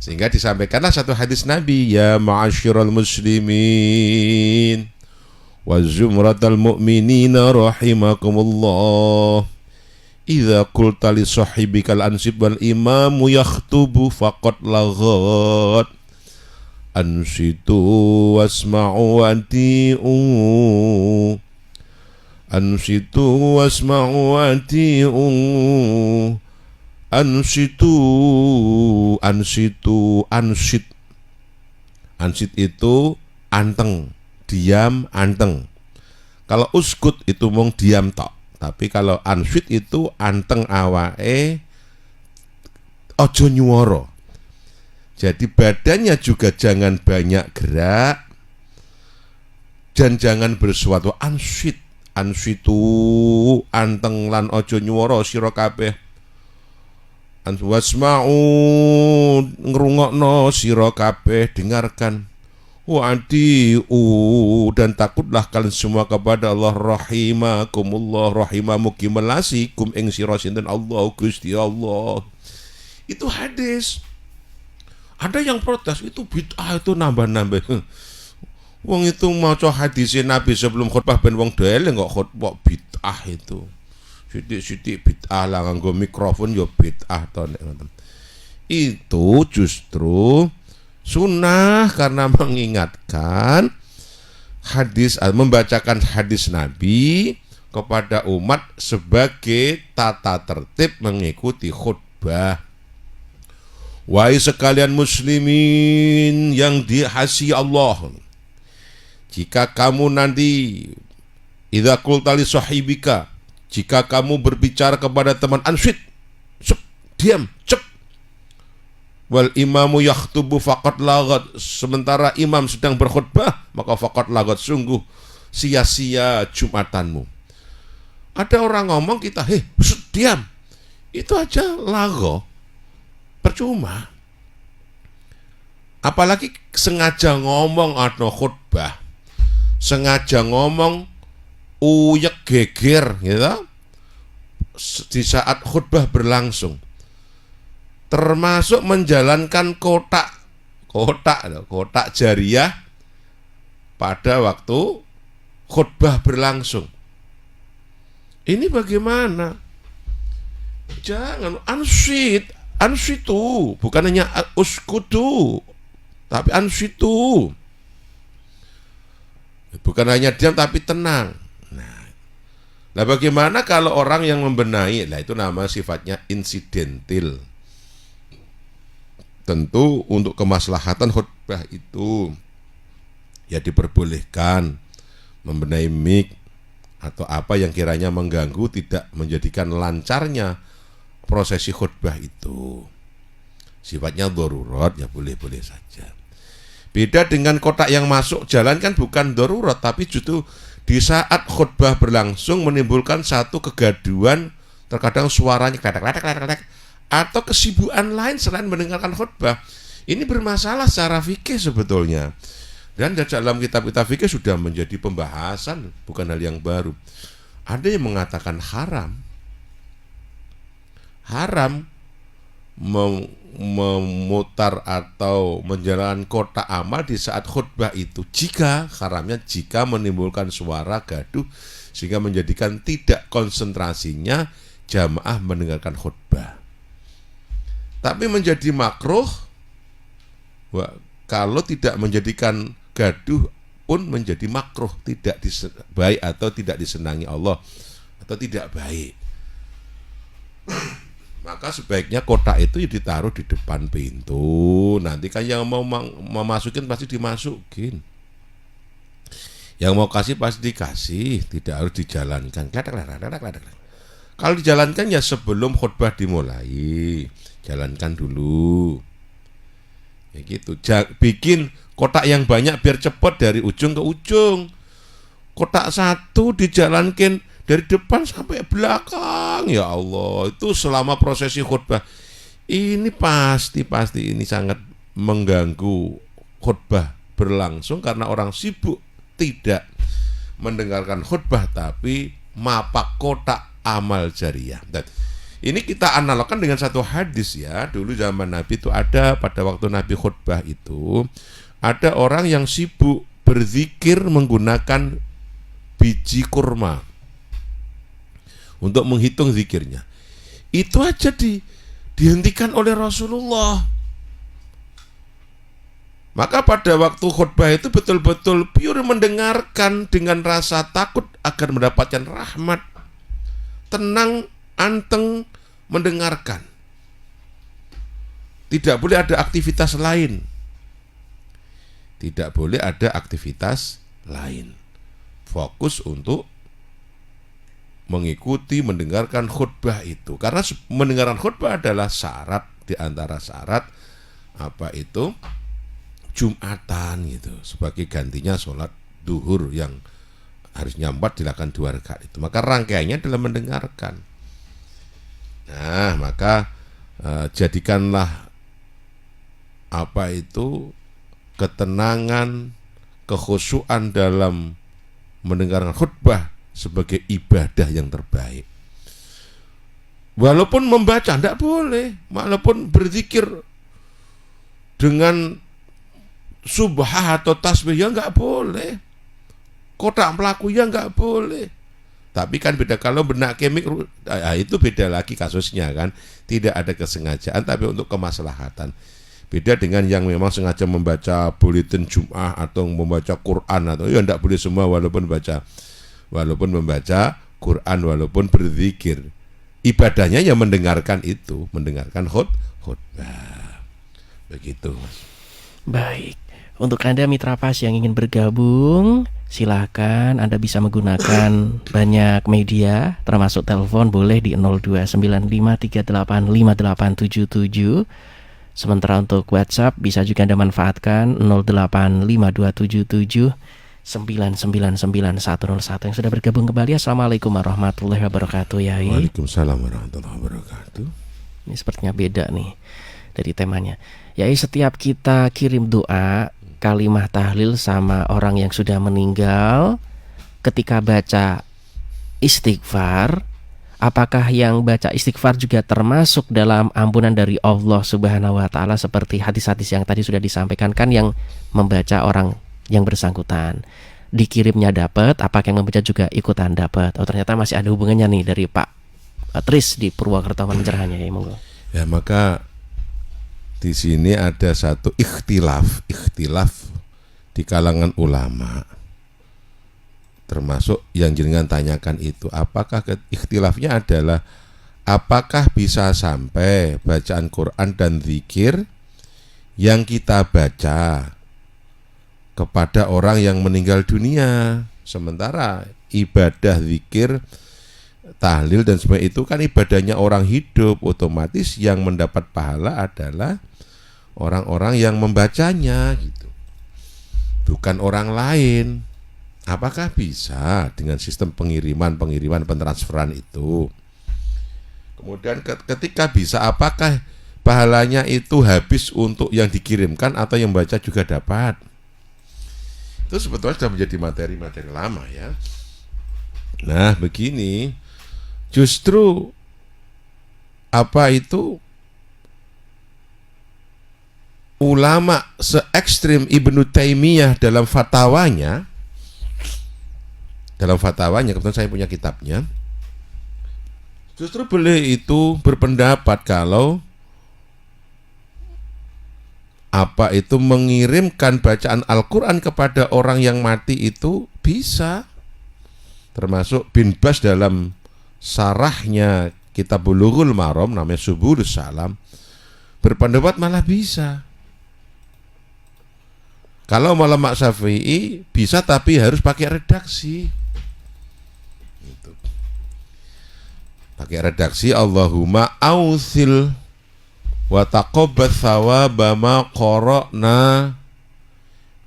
Sehingga disampaikanlah satu hadis Nabi, ya ma'asyiral muslimin wa zumratal mu'minina rahimakumullah, idza qulta li sahibikal ansib wal imamu yakhtubu faqad laghat ansitu wasma'u ati'u ansitu wasma'u ati'u ansitu ansit itu anteng, diam, anteng. Kalau uskut itu mung diam tok. Tapi kalau ansit itu anteng awake, ojo nyuwara. Jadi badannya juga jangan banyak gerak dan jangan bersuatu. Ansitu anteng lan ojo nyuwara sira kabeh. Wasma'u ngrungokno sira kabeh, dengarkan. Wa'adi'u dan takutlah kalian semua kepada Allah, rahimakumullah, rahimamuki melasikum ing sira sinten Allah Gusti Allah. Itu hadis. Ada yang protes, itu bid'ah, itu nambah-nambah. Wong itu maca hadis Nabi sebelum khutbah ben wong doel kok khutbah bid'ah itu. Sithik-sithik bid'ah lah nganggo mikrofon ya bid'ah to nek ngoten. Itu justru sunnah karena mengingatkan hadis, membacakan hadis Nabi kepada umat sebagai tata tertib mengikuti khutbah. Wahai sekalian muslimin yang dikasihi Allah, jika kamu nanti idza qulta li sahibika, jika kamu berbicara kepada teman, ansyid, diam, cep. Wal imamu yakhtubu faqad lagat, sementara imam sedang berkhutbah, maka faqad lagat, sungguh sia-sia Jumatanmu. Ada orang ngomong kita, diam. Itu aja lago, percuma. Apalagi sengaja ngomong atau khutbah, sengaja ngomong uyek geger gitu di saat khutbah berlangsung, termasuk menjalankan kotak jariah pada waktu khutbah berlangsung. Ini bagaimana? Jangan ansitu, bukan hanya uskutu, tapi ansitu. Bukan hanya diam tapi tenang. Nah, bagaimana kalau orang yang membenahi? Nah, itu nama sifatnya insidentil. Tentu untuk kemaslahatan khutbah itu ya diperbolehkan membenahi mic atau apa yang kiranya mengganggu, tidak menjadikan lancarnya prosesi khutbah itu. Sifatnya darurat, ya boleh-boleh saja. Beda dengan kotak yang masuk jalan kan bukan darurat, tapi justru di saat khutbah berlangsung menimbulkan satu kegaduhan, terkadang suaranya kletek-kletek, atau kesibukan lain selain mendengarkan khutbah. Ini bermasalah secara fikih sebetulnya. Dan dalam kitab-kitab fikih sudah menjadi pembahasan, bukan hal yang baru. Ada yang mengatakan haram memutar atau menjalankan kotak amal di saat khutbah itu, jika menimbulkan suara gaduh sehingga menjadikan tidak konsentrasinya jamaah mendengarkan khutbah. Tapi menjadi makruh kalau tidak menjadikan gaduh pun menjadi makruh, tidak baik atau tidak disenangi Allah atau tidak baik. Maka sebaiknya kotak itu ditaruh di depan pintu. Nanti kan yang mau memasukin pasti dimasukin, yang mau kasih pasti dikasih, tidak harus dijalankan. Kalau dijalankan ya sebelum khutbah dimulai, jalankan dulu. Ya gitu. Bikin kotak yang banyak biar cepat dari ujung ke ujung. Kotak satu dijalankan dari depan sampai belakang, ya Allah, itu selama prosesi khutbah. Ini pasti ini sangat mengganggu khutbah berlangsung karena orang sibuk tidak mendengarkan khutbah tapi mapak kotak amal jariah. Dan ini kita analogkan dengan satu hadis ya. Dulu zaman Nabi itu ada, pada waktu Nabi khutbah itu ada orang yang sibuk berzikir menggunakan biji kurma untuk menghitung zikirnya. Itu aja dihentikan oleh Rasulullah. Maka pada waktu khutbah itu betul-betul pure mendengarkan dengan rasa takut agar mendapatkan rahmat. Tenang, anteng mendengarkan. Tidak boleh ada aktivitas lain. Tidak boleh ada aktivitas lain. Fokus untuk mengikuti, mendengarkan khutbah itu. Karena mendengarkan khutbah adalah syarat, di antara syarat apa itu Jumatan gitu, sebagai gantinya sholat duhur yang harusnya 4 dilakukan 2 rakaat itu. Maka rangkaiannya adalah mendengarkan. Nah, maka jadikanlah apa itu ketenangan, kekhusyuan dalam mendengarkan khutbah sebagai ibadah yang terbaik. Walaupun membaca tidak boleh, walaupun berzikir dengan subhah atau tasbih ya nggak boleh, kotak pelaku ya nggak boleh. Tapi kan beda kalau benak kemik, itu beda lagi kasusnya kan, tidak ada kesengajaan tapi untuk kemaslahatan. Beda dengan yang memang sengaja membaca buletin Jum'ah atau membaca Quran atau ya tidak boleh semua walaupun membaca Quran walaupun berzikir. Ibadahnya ya mendengarkan itu, mendengarkan khutbah. Begitu, Mas. Baik. Untuk Anda mitra pas yang ingin bergabung, silakan Anda bisa menggunakan banyak media, termasuk telepon boleh di 0295385877. Sementara untuk WhatsApp bisa juga Anda manfaatkan 085277999101. Yang sudah bergabung kembali, Assalamualaikum warahmatullahi wabarakatuh, Yai. Waalaikumsalam warahmatullahi wabarakatuh. Ini sepertinya beda nih dari temanya. Yai, setiap kita kirim doa, kalimah tahlil sama orang yang sudah meninggal, ketika baca istighfar, apakah yang baca istighfar juga termasuk dalam ampunan dari Allah Subhanahu wa taala seperti hadis-hadis yang tadi sudah disampaikan kan, yang membaca orang yang bersangkutan dikirimnya dapat, apakah yang membaca juga ikutan dapat? Oh, ternyata masih ada hubungannya nih dari Pak Tris di Purwokerto Pencerahannya, ya monggo. Ya, maka di sini ada satu ikhtilaf di kalangan ulama. Termasuk yang jenengan tanyakan itu, apakah ikhtilafnya adalah apakah bisa sampai bacaan Quran dan zikir yang kita baca kepada orang yang meninggal dunia, sementara ibadah zikir, tahlil dan sebagainya itu kan ibadahnya orang hidup, otomatis yang mendapat pahala adalah orang-orang yang membacanya gitu, bukan orang lain. Apakah bisa dengan sistem pengiriman pentransferan itu? Kemudian ketika bisa, apakah pahalanya itu habis untuk yang dikirimkan atau yang baca juga dapat? Itu sebetulnya sudah menjadi materi-materi lama ya. Nah, begini, justru ulama se-ekstrim Ibnu Taimiyah dalam fatwanya, kebetulan saya punya kitabnya, justru beliau itu berpendapat kalau mengirimkan bacaan Al-Quran kepada orang yang mati itu bisa. Termasuk Bin Bas dalam sarahnya kitab Bulughul Maram namanya Subulus Salam berpendapat malah bisa. Kalau ulama Syafi'i bisa tapi harus pakai redaksi. Gitu. Pakai redaksi Allahumma ausil wa taqabbal thawaba ma qara'na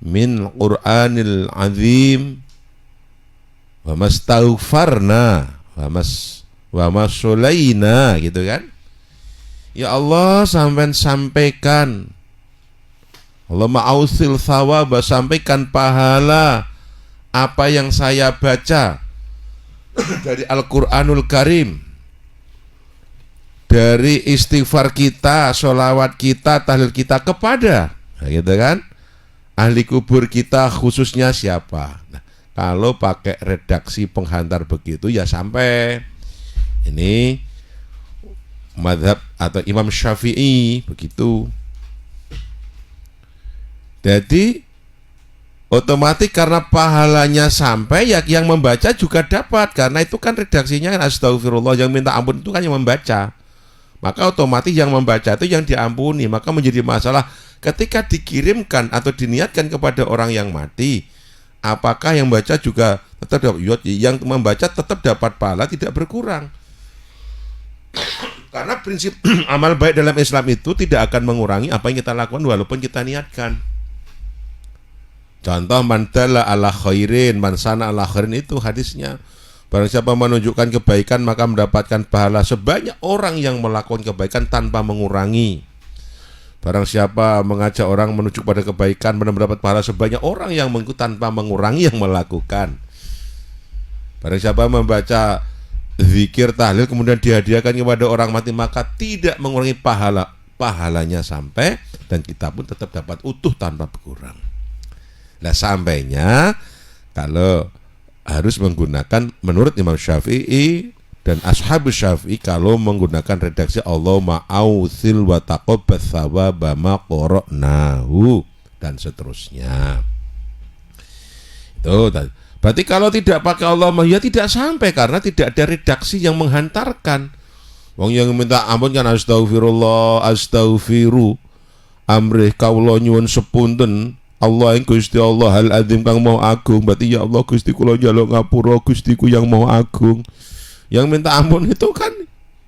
min Qur'anil azim wa mastaghfarna wa masulaina, gitu kan. Ya Allah, sampaikan Allahumma ausil thawaba, sampaikan pahala apa yang saya baca dari Al-Qur'anul Karim, dari istighfar kita, sholawat kita, tahlil kita kepada, nah, gitu kan, ahli kubur kita, khususnya siapa. Nah, kalau pakai redaksi penghantar begitu ya sampai. Ini mazhab atau Imam Syafi'i begitu. Jadi otomatis karena pahalanya sampai, ya yang membaca juga dapat, karena itu kan redaksinya kan astagfirullah, yang minta ampun itu kan yang membaca. Maka otomatis yang membaca itu yang diampuni. Maka menjadi masalah ketika dikirimkan atau diniatkan kepada orang yang mati, apakah yang baca juga tetap dapat? Yang membaca tetap dapat pahala, tidak berkurang. Karena prinsip amal baik dalam Islam itu tidak akan mengurangi apa yang kita lakukan walaupun kita niatkan. Contoh, man dalla ala khairin, man sana ala khairin, itu hadisnya. Barang siapa menunjukkan kebaikan maka mendapatkan pahala sebanyak orang yang melakukan kebaikan tanpa mengurangi. Barang siapa mengajak orang menuju pada kebaikan mendapat pahala sebanyak orang yang mengikuti tanpa mengurangi yang melakukan. Barang siapa membaca zikir, tahlil kemudian dihadiahkan kepada orang mati, maka tidak mengurangi pahalanya sampai, dan kita pun tetap dapat utuh tanpa berkurang. Nah, sampainya kalau harus menggunakan menurut Imam Syafi'i dan Ashabus Syafi'i, kalau menggunakan redaksi Allahumma ausil wa taqabbal thawaba ma qara'nahu dan seterusnya. Itu berarti kalau tidak pakai Allahumma ya tidak sampai, karena tidak ada redaksi yang menghantarkan. Wong yang minta ampun kan astaghfirullah, astaghfiru amrih kawula nyuwun sepunten Allah yang Gusti Allah hal azim kang mau agung. Berarti ya Allah Gusti kula njaluk ngapura Gustiku yang mau agung. Yang minta ampun itu kan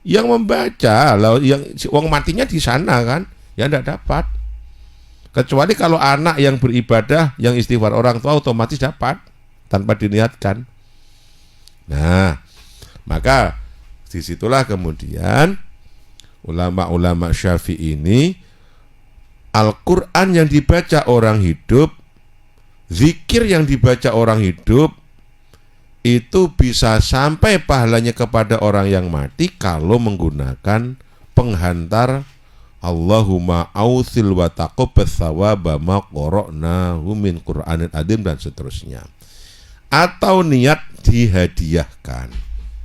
yang membaca, yang wong matinya di sana kan, ya tidak dapat. Kecuali kalau anak yang beribadah, yang istighfar orang tua otomatis dapat tanpa diniatkan. Nah, maka disitulah kemudian ulama-ulama Syafi'i ini, Al-Quran yang dibaca orang hidup, zikir yang dibaca orang hidup, itu bisa sampai pahalanya kepada orang yang mati kalau menggunakan penghantar Allahumma ausil wa taqabbal thawaba ma qara'nahu min Qur'anil Adzim dan seterusnya. Atau niat dihadiahkan.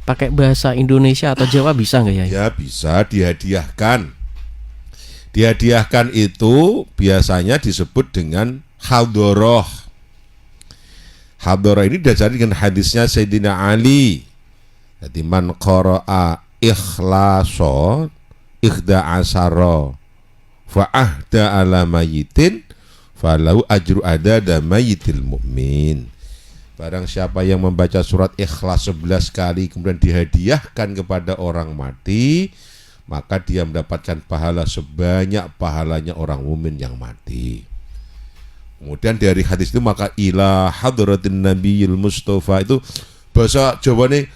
Pakai bahasa Indonesia atau Jawa bisa nggak ya? Ya bisa dihadiahkan. Dihadiahkan itu biasanya disebut dengan hadoroh. Hadoroh ini dasarnya dengan hadisnya Sayyidina Ali. Jadi man qara'a ikhlaso ikhda asaro fa'ahda ala mayitin falau ajru adada mayitil mu'min. Barang siapa yang membaca surat Ikhlas 11 kali kemudian dihadiahkan kepada orang mati, maka dia mendapatkan pahala sebanyak pahalanya orang mukmin yang mati. Kemudian dari hadis itu maka ila hadratin nabiyil mustafa, itu bahasa Jawa nih,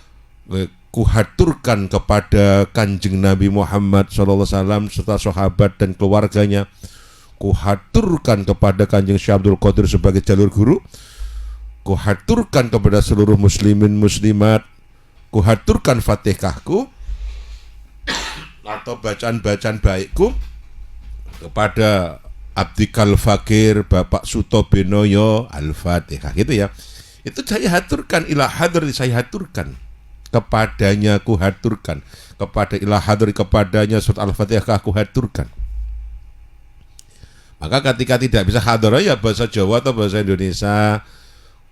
kuhaturkan kepada Kanjeng Nabi Muhammad SAW serta sahabat dan keluarganya, kuhaturkan kepada Kanjeng Syekh Abdul Qadir sebagai jalur guru, kuhaturkan kepada seluruh muslimin muslimat, kuhaturkan Fatihahku atau bacaan-bacaan baikku kepada Abdikal Fakir Bapak Suto Benoyo Al-Fatihah, gitu ya. Itu saya haturkan ila hadri, saya haturkan kepadanya, ku haturkan kepada ila hadri, kepadanya surat Al-Fatihah ku haturkan. Maka ketika tidak bisa hadar ya bahasa Jawa atau bahasa Indonesia,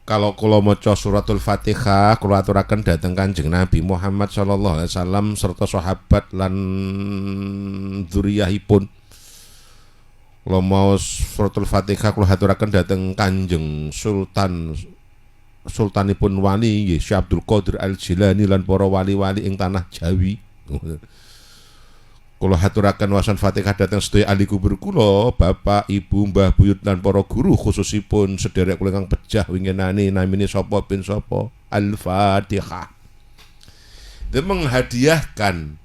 kalau kula maca suratul Fatihah kula aturaken dhateng Kanjeng Nabi Muhammad sallallahu alaihi wasallam serta sahabat lan dzurriyyahipun. Kula mau suratul Fatihah kula aturaken dhateng Kanjeng Sultanipun wali nggih Syekh Abdul Qadir Al-Jilani lan para wali-wali ing tanah Jawi. Kula aturaken wasan Fatihah dhateng sedaya ahli kubur kula, bapak, ibu, mbah, buyut lan para guru, khususipun sederek kula ingkang pejah winginane namine sapa bin sapa. Al-Fatihah. Itu menghadiahkan,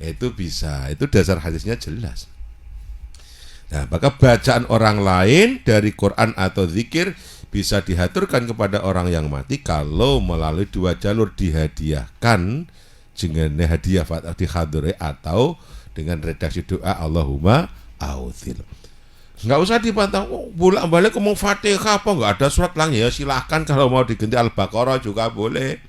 itu bisa, itu dasar hadisnya jelas. Nah, maka bacaan orang lain dari Quran atau zikir bisa dihaturkan kepada orang yang mati kalau melalui dua jalur, dihadiahkan dengan hadiah Fatihah atau dengan redaksi doa Allahumma audzil. Enggak usah dipantau bolak-balik ngomong Fatihah apa enggak ada surat lang, ya silahkan, kalau mau diganti Al-Baqarah juga boleh.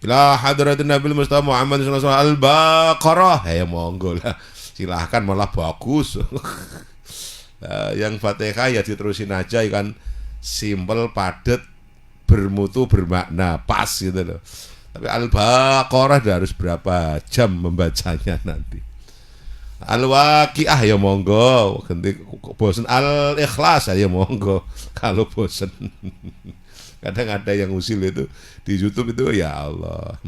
Ila hadratin Nabi Mustafa Muhammad sallallahu alaihi wasallam Al-Baqarah, ya monggo lah. Silahkan, malah bagus. Yang Fatihah ya diterusin aja, kan simpel, padat, bermutu, bermakna, pas gitu loh. Tapi Al-Baqarah harus berapa jam membacanya nanti. Al-Waqiah ya monggo, ganti bosen Al-Ikhlas ya monggo kalau bosen. Kadang ada yang usil itu di YouTube itu, ya Allah.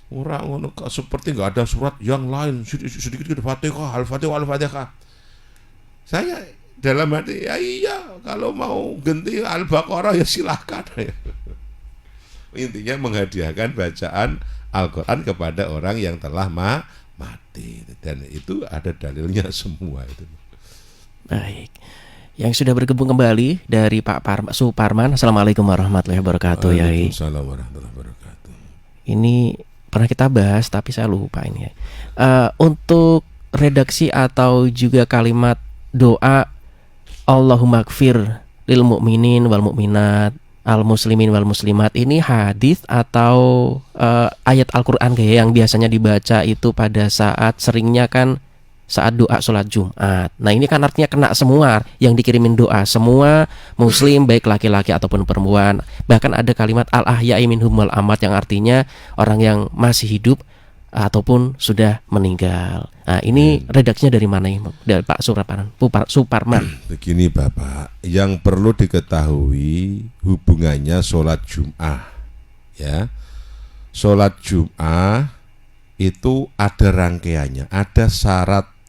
Orang ngono seperti enggak ada surat yang lain, sedikit Fatihah, Al-Fatihah, Al-Fatihah. Saya dalam hati, ya iya, kalau mau ganti Al-Baqarah ya silahkan. Intinya menghadiahkan bacaan Al-Quran kepada orang yang telah mati, dan itu ada dalilnya semua itu. Baik. Yang sudah bergabung kembali dari Pak Suparman. Assalamualaikum warahmatullahi wabarakatuh. Waalaikumsalam warahmatullahi wabarakatuh. Ini pernah kita bahas tapi saya lupa ini ya. Untuk redaksi atau juga kalimat doa Allahumma gfir lil mu'minin wal mu'minat al muslimin wal muslimat, ini hadis atau ayat Al-Qur'an kayak yang biasanya dibaca itu pada saat seringnya kan saat doa sholat Jumat. Nah ini kan artinya kena semua yang dikirimin doa, semua muslim baik laki-laki ataupun perempuan. Bahkan ada kalimat al-ahya'i minhum wal amat yang artinya orang yang masih hidup ataupun sudah meninggal. Nah ini redaksinya dari mana ini? Dari Pak Suparman. Begini Bapak, yang perlu diketahui hubungannya sholat Jum'ah ya. Sholat Jum'ah itu ada rangkaiannya, ada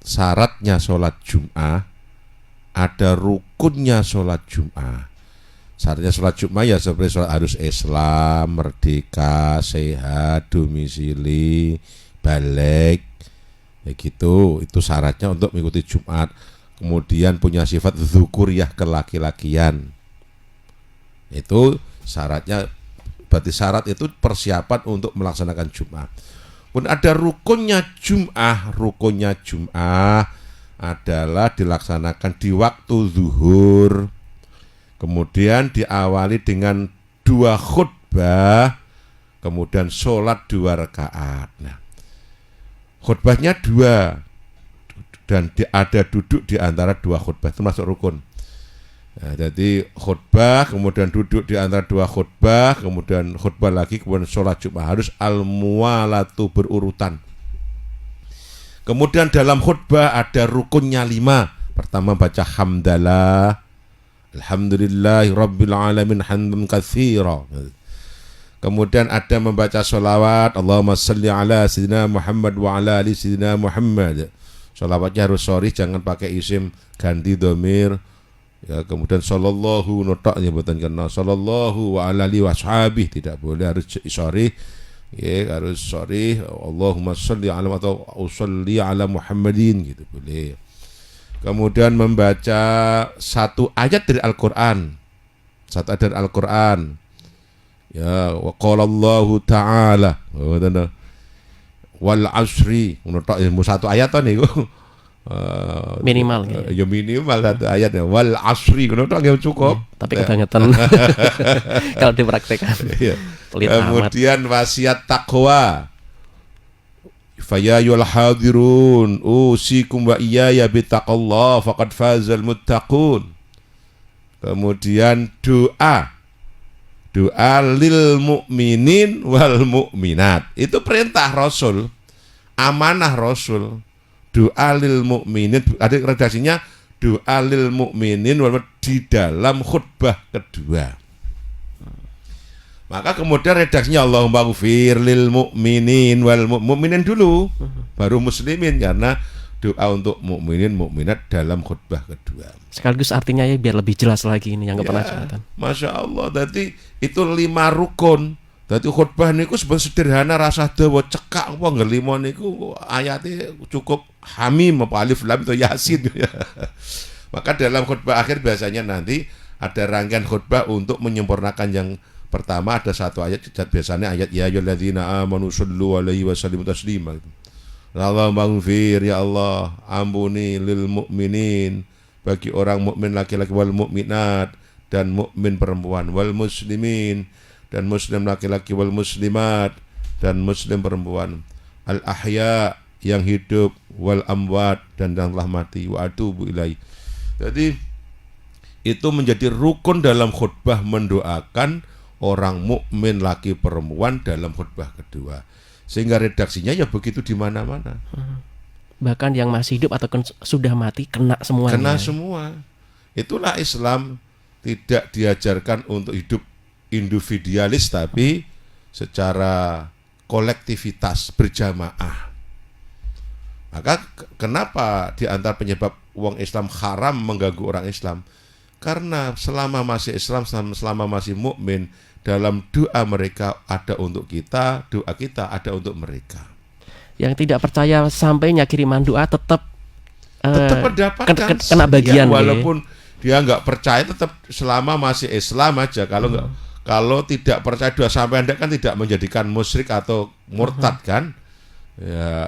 syaratnya sholat Jum'ah, ada rukunnya sholat Jum'ah. Syaratnya sholat Jum'ah ya seperti sholat harus Islam, merdeka, sehat, domisili, balik, ya gitu. Itu syaratnya untuk mengikuti Jumat. Kemudian punya sifat dzukuriyah, kelaki-lakian. Itu syaratnya, berarti syarat itu persiapan untuk melaksanakan Jumat. Pun ada rukunnya Jum'ah. Rukunnya Jum'ah adalah dilaksanakan di waktu zuhur, kemudian diawali dengan 2 khutbah, kemudian sholat 2 rakaat. Nah, khutbahnya 2 dan ada duduk di antara 2 khutbah, termasuk rukun. Nah, jadi khutbah, kemudian duduk di antara 2 khutbah, kemudian khutbah lagi, kemudian sholat Jumat, harus al-muwalatu, berurutan. Kemudian dalam khutbah ada rukunnya 5. Pertama baca hamdalah, alhamdulillahi rabbil alamin hamdan katsira. Kemudian ada membaca sholawat, Allahumma salli ala sayyidina Muhammad wa ala ali sayyidina Muhammad. Sholawatnya harus sharih, jangan pakai isim ganti dhamir. Ya, kemudian sallallahu notak nyebutan karena sallallahu wa ala alihi washabih, tidak boleh, harus sharih. Ya, harus sharih Allahumma salli ala atau usalli ala Muhammadin gitu boleh. Kemudian membaca 1 ayat dari Al-Qur'an. 1 ayat dari Al-Qur'an. Ya, wa qala Allahu ta'ala wal asri, ngono ilmu 1 ayat to niku. Minimal ya minimal 1 ayat ya. Wal asri ngono tok nggih cukup. Tapi kebangetan kalau dipraktekkan. Kemudian wasiat takwa. Fayayul hadirun usikum wa iyaya bitaqallah faqad fazal muttaqun. Kemudian doa lil mu'minin wal mu'minat. Itu perintah Rasul, amanah Rasul. Doa lil mu'minin, ada redaksinya doa lil mu'minin di dalam khutbah kedua. Maka kemudian redaksinya Allahumma ghfir lil mu'minin wal mu'minin dulu, baru muslimin, karena doa untuk mukminin mukminat dalam khutbah kedua. Sekaligus artinya ya biar lebih jelas lagi ini yang pernah jumatan. Masya Allah, berarti itu 5 rukun. Berarti khutbah niku sebenarnya sederhana, rasa dawa cekak apa ngelimo niku ayatnya cukup hamim apa alif lam atau yasin. Maka dalam khutbah akhir biasanya nanti ada rangkaian khutbah untuk menyempurnakan yang pertama, ada 1 ayat, biasanya ayat ya ayyuhalladzina amanu shollu alaihi wasallimu taslima. Allahumma ighfir, ya Allah ampuni lil mu'minin, bagi orang mukmin laki-laki, wal mukminat, dan mukmin perempuan, wal muslimin, dan muslim laki-laki, wal muslimat, dan muslim perempuan, al ahya, yang hidup, wal amwat, dan yang telah mati, wa atubu ilaihi. Jadi itu menjadi rukun dalam khutbah, mendoakan orang mukmin laki perempuan dalam khutbah kedua, sehingga redaksinya ya begitu di mana-mana. Bahkan yang masih hidup atau sudah mati kena semua. Kena semua. Itulah Islam tidak diajarkan untuk hidup individualis, tapi secara kolektivitas, berjamaah. Maka kenapa di antara penyebab wong Islam haram mengganggu orang Islam? Karena selama masih Islam, selama masih mukmin, dalam doa mereka ada untuk kita, doa kita ada untuk mereka. Yang tidak percaya sampainya kiriman doa tetap mendapatkan kena bagian. Ya, walaupun dia nggak percaya, tetap selama masih Islam aja. Kalau nggak, kalau tidak percaya doa sampai Anda kan tidak menjadikan musyrik atau murtad kan?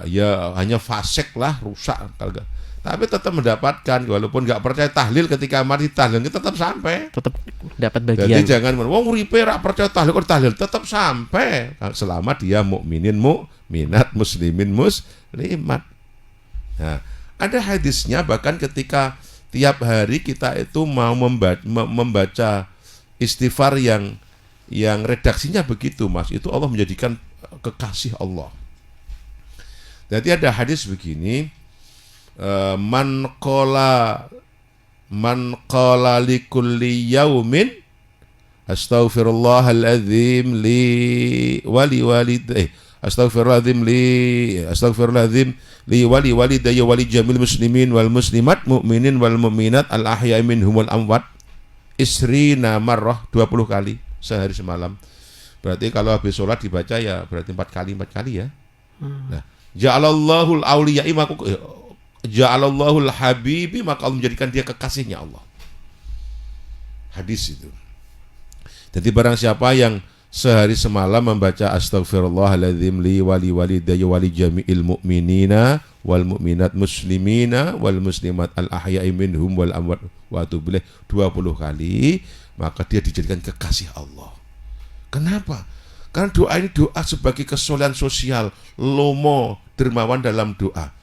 Ya hanya fasik lah, rusak kalau enggak. Tapi tetap mendapatkan, walaupun nggak percaya tahlil, ketika mati tahlil kita tetap sampai. Tetap dapat bagian. Jadi jangan wong uripe ra percaya tahlil kok tahlil tetap sampai selama dia mukminin mukminat muslimin muslimat. Nah, ada hadisnya bahkan ketika tiap hari kita itu mau membaca istighfar yang redaksinya begitu, Mas. Itu Allah menjadikan kekasih Allah. Jadi ada hadis begini, man qala likulli yaumin astaghfirullahaladzim li wali astaghfirullahaladzim li wali walidayya wali jamil muslimin wal muslimat mu'minin wal mu'minat al ahya'i minhum wal amwat isrina marrah, 20 kali sehari semalam. Berarti kalau habis sholat dibaca ya berarti 4 kali ya. Nah, ja'alallahul awliya'i ja'alallahul habibi, maka Allah menjadikan dia kekasihnya Allah. Hadis itu. Jadi barang siapa yang sehari semalam membaca astaghfirullahaladzim li wali walidayya wali jami'il mu'minina wal mu'minat muslimina wal muslimat al ahya'i minhum wal amwat wa atubu ilaih 20 kali, maka dia dijadikan kekasih Allah. Kenapa? Karena doa ini doa sebagai kesolehan sosial, lomo dermawan dalam doa.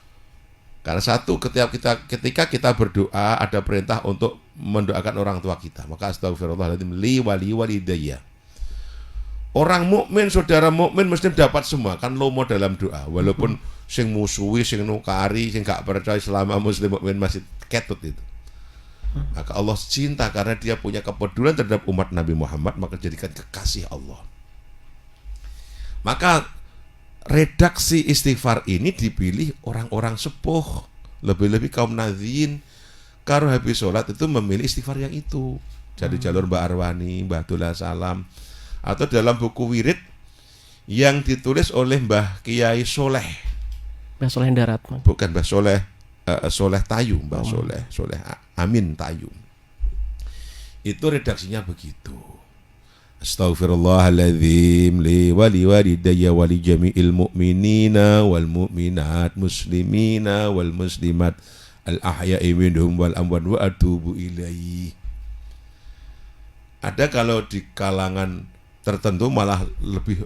Karena satu, ketika kita berdoa ada perintah untuk mendoakan orang tua kita, maka astaghfirullahaladzim li wali walidayya. Orang mukmin, saudara mukmin mesti dapat semua, kan lomo dalam doa. Walaupun sing musuhi, sing nukari, sing gak percaya selama muslim mukmin masih ketut itu. Maka Allah cinta karena dia punya kepedulian terhadap umat Nabi Muhammad, maka jadikan kekasih Allah. Maka redaksi istighfar ini dipilih orang-orang sepuh, lebih-lebih kaum nadhin. Kalau habis sholat itu memilih istighfar yang itu. Jadi jalur Mbak Arwani, Mbah Abdullah Salam, atau dalam buku wirid yang ditulis oleh Mbah Kiai Soleh. Mbah Soleh Darat. Bukan Mbah Soleh, Soleh Tayu, Mbah Soleh Amin Tayu. Itu redaksinya begitu. Astaghfirullahaladzim li wali walidayya wali jami'il mu'minina wal mu'minat muslimina wal muslimat al ahya'i minhum wal amwat wa atubu ilaih. Ada kalau di kalangan tertentu malah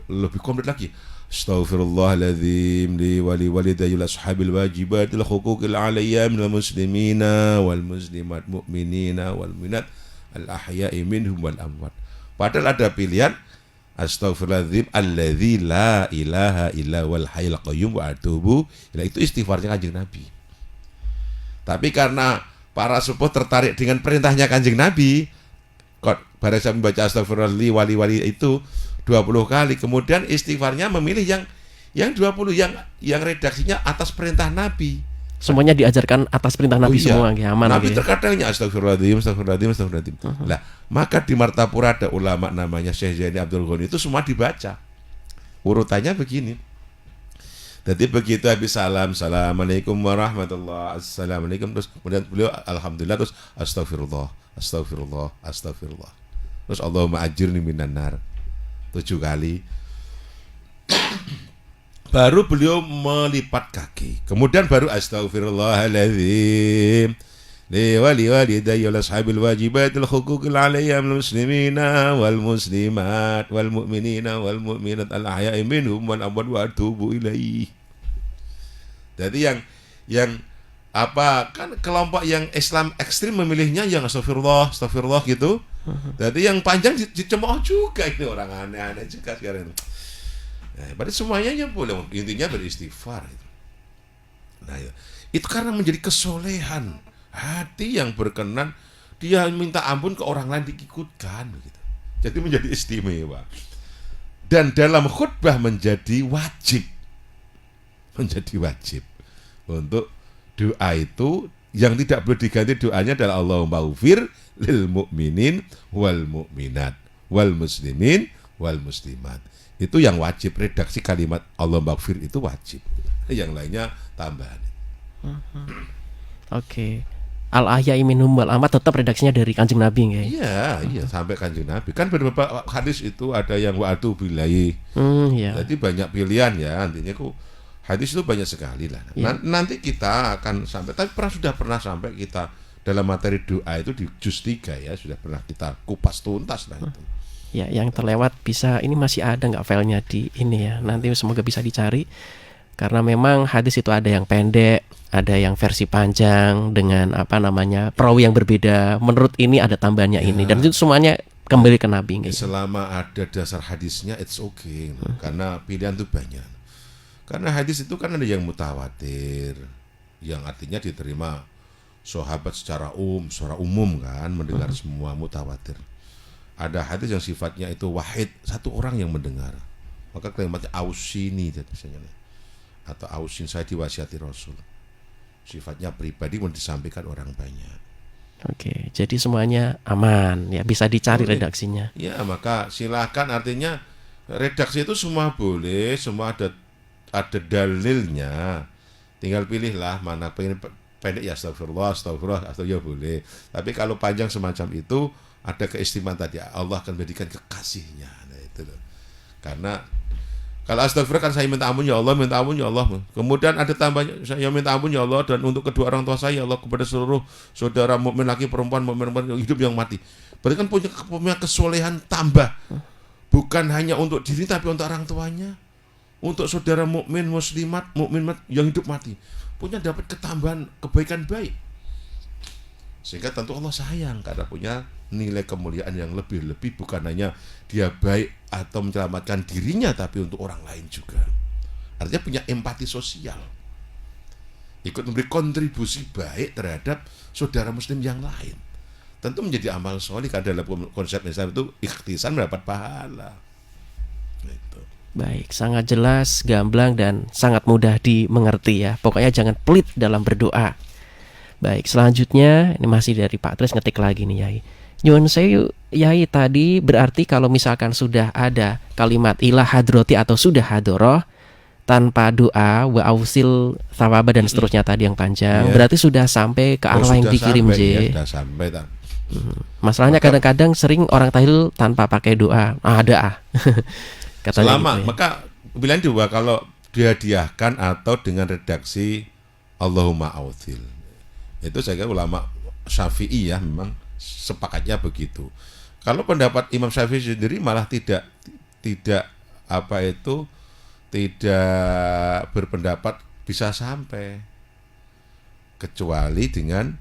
lebih komplit lagi. Astaghfirullahaladzim li wali walidayya wal ashabil wajibatil huquqil alayya minal muslimina wal muslimat mu'minina wal mu'minat al ahya'i minhum wal amwat. Padahal ada pilihan astaghfirullahaladzim alladzi la ilaha illa wal hayyul qayyum wa atubu ilaih. Itu istighfarnya Kanjeng Nabi. Tapi karena para sepuh tertarik dengan perintahnya Kanjeng Nabi, kok pada saat membaca astaghfirullahaladzim wali itu 20 kali, kemudian istighfarnya memilih yang 20 yang redaksinya atas perintah Nabi. Semuanya diajarkan atas perintah Nabi semua, aman. Nabi terkadangnya astagfirullahaladzim. Nah, maka di Martapura ada ulama namanya Syekh Zaini Abdul Ghani, itu semua dibaca. Urutannya begini. Jadi begitu habis salam, assalamualaikum warahmatullahi, assalamualaikum, terus kemudian beliau alhamdulillah, terus astagfirullah. Terus Allahumma ajirni minan nar 7 kali. Baru beliau melipat kaki. Kemudian baru astaghfirullahaladzim li wali walidayya wal ashabil wajibatil huquqil alayya minal muslimina wal muslimat wal mu'minina wal mu'minat al ahya'i minhum wal amwat wa atubu ilaih. Jadi yang apa kan kelompok yang Islam ekstrim memilihnya yang astagfirullah gitu. Jadi yang panjang dicemooh juga, ini orang aneh-aneh juga sekarang. Nah, pada semuanya yang boleh, intinya beristighfar itu. Nah, itu karena menjadi kesolehan hati yang berkenan, dia minta ampun ke orang lain diikutkan begitu. Jadi menjadi istimewa. Dan dalam khutbah menjadi wajib untuk doa itu yang tidak boleh diganti doanya adalah Allahumma ufir lil mu'minin wal mu'minat wal muslimin wal muslimat. Itu yang wajib, redaksi kalimat Allah maghfir itu wajib. Yang lainnya tambahan. Oke. Al-Ahya'i minhum wal Amwat tetap redaksinya dari Kanjeng Nabi nggih. Iya, sampai Kanjeng Nabi. Kan beberapa hadis itu ada yang wa'atu billahi. Iya. Jadi banyak pilihan ya, artinya hadis itu banyak sekali lah. Iya. Nanti kita akan sampai, tapi sudah pernah sampai kita dalam materi doa itu di juz 3 ya, sudah pernah kita kupas tuntas lah itu. Ya, yang terlewat bisa, ini masih ada nggak filenya di ini ya, nanti semoga bisa dicari. Karena memang hadis itu ada yang pendek, ada yang versi panjang dengan perawi yang berbeda. Menurut ini ada tambahannya ini, dan itu semuanya kembali ke Nabi. Gitu. Selama ada dasar hadisnya, it's okay. Karena pilihan itu banyak. Karena hadis itu kan ada yang mutawatir, yang artinya diterima sahabat secara umum kan, mendengar semua, mutawatir. Ada hadis yang sifatnya itu wahid, satu orang yang mendengar. Maka kalimatnya ausini misalnya, atau ausin saya diwasiati Rasul. Sifatnya pribadi mau disampaikan orang banyak. Oke, jadi semuanya aman ya, bisa dicari redaksinya. Ya, maka silakan, artinya redaksi itu semua boleh, semua ada dalilnya. Tinggal pilihlah mana pengen pendek ya astagfirullah atau ya boleh. Tapi kalau panjang semacam itu ada keistimewaan tadi, Allah akan berikan kekasihnya. Nah itu loh. Karena kalau astagfirullah kan saya minta ampun ya Allah, minta ampun ya Allah. Kemudian ada tambahnya, saya minta ampun ya Allah, dan untuk kedua orang tua saya, Allah, kepada seluruh saudara mukmin laki perempuan, mukmin yang hidup yang mati. Berarti kan punya kesolehan tambah. Bukan hanya untuk diri tapi untuk orang tuanya. Untuk saudara mukmin muslimat, mukmin yang hidup mati. Punya dapat ketambahan kebaikan baik. Sehingga tentu Allah sayang karena punya nilai kemuliaan yang lebih-lebih, bukan hanya dia baik atau menyelamatkan dirinya, tapi untuk orang lain juga. Artinya punya empati sosial, ikut memberi kontribusi baik terhadap saudara muslim yang lain. Tentu menjadi amal soleh, karena dalam konsep Islam itu ikhtisan mendapat pahala. Gitu. Baik, sangat jelas, gamblang, dan sangat mudah dimengerti ya. Pokoknya jangan pelit dalam berdoa. Baik, selanjutnya ini masih dari Pak Tris, ngetik lagi nih Yai. Nyuwun sewu Yai, tadi berarti kalau misalkan sudah ada kalimat ilah hadroti atau sudah hadoroh tanpa doa wa ausil thawaba dan seterusnya tadi yang panjang, berarti sudah sampai ke arwah yang dikirim ya, sudah sampai tak. Masalahnya kadang-kadang sering orang tahlil tanpa pakai doa. Ada katanya selama gitu ya. Maka pilihan dua, kalau dihadiahkan atau dengan redaksi Allahumma ausil. Itu saya kira ulama Syafi'i ya memang sepakatnya begitu. Kalau pendapat Imam Syafi'i sendiri malah tidak berpendapat bisa sampai, kecuali dengan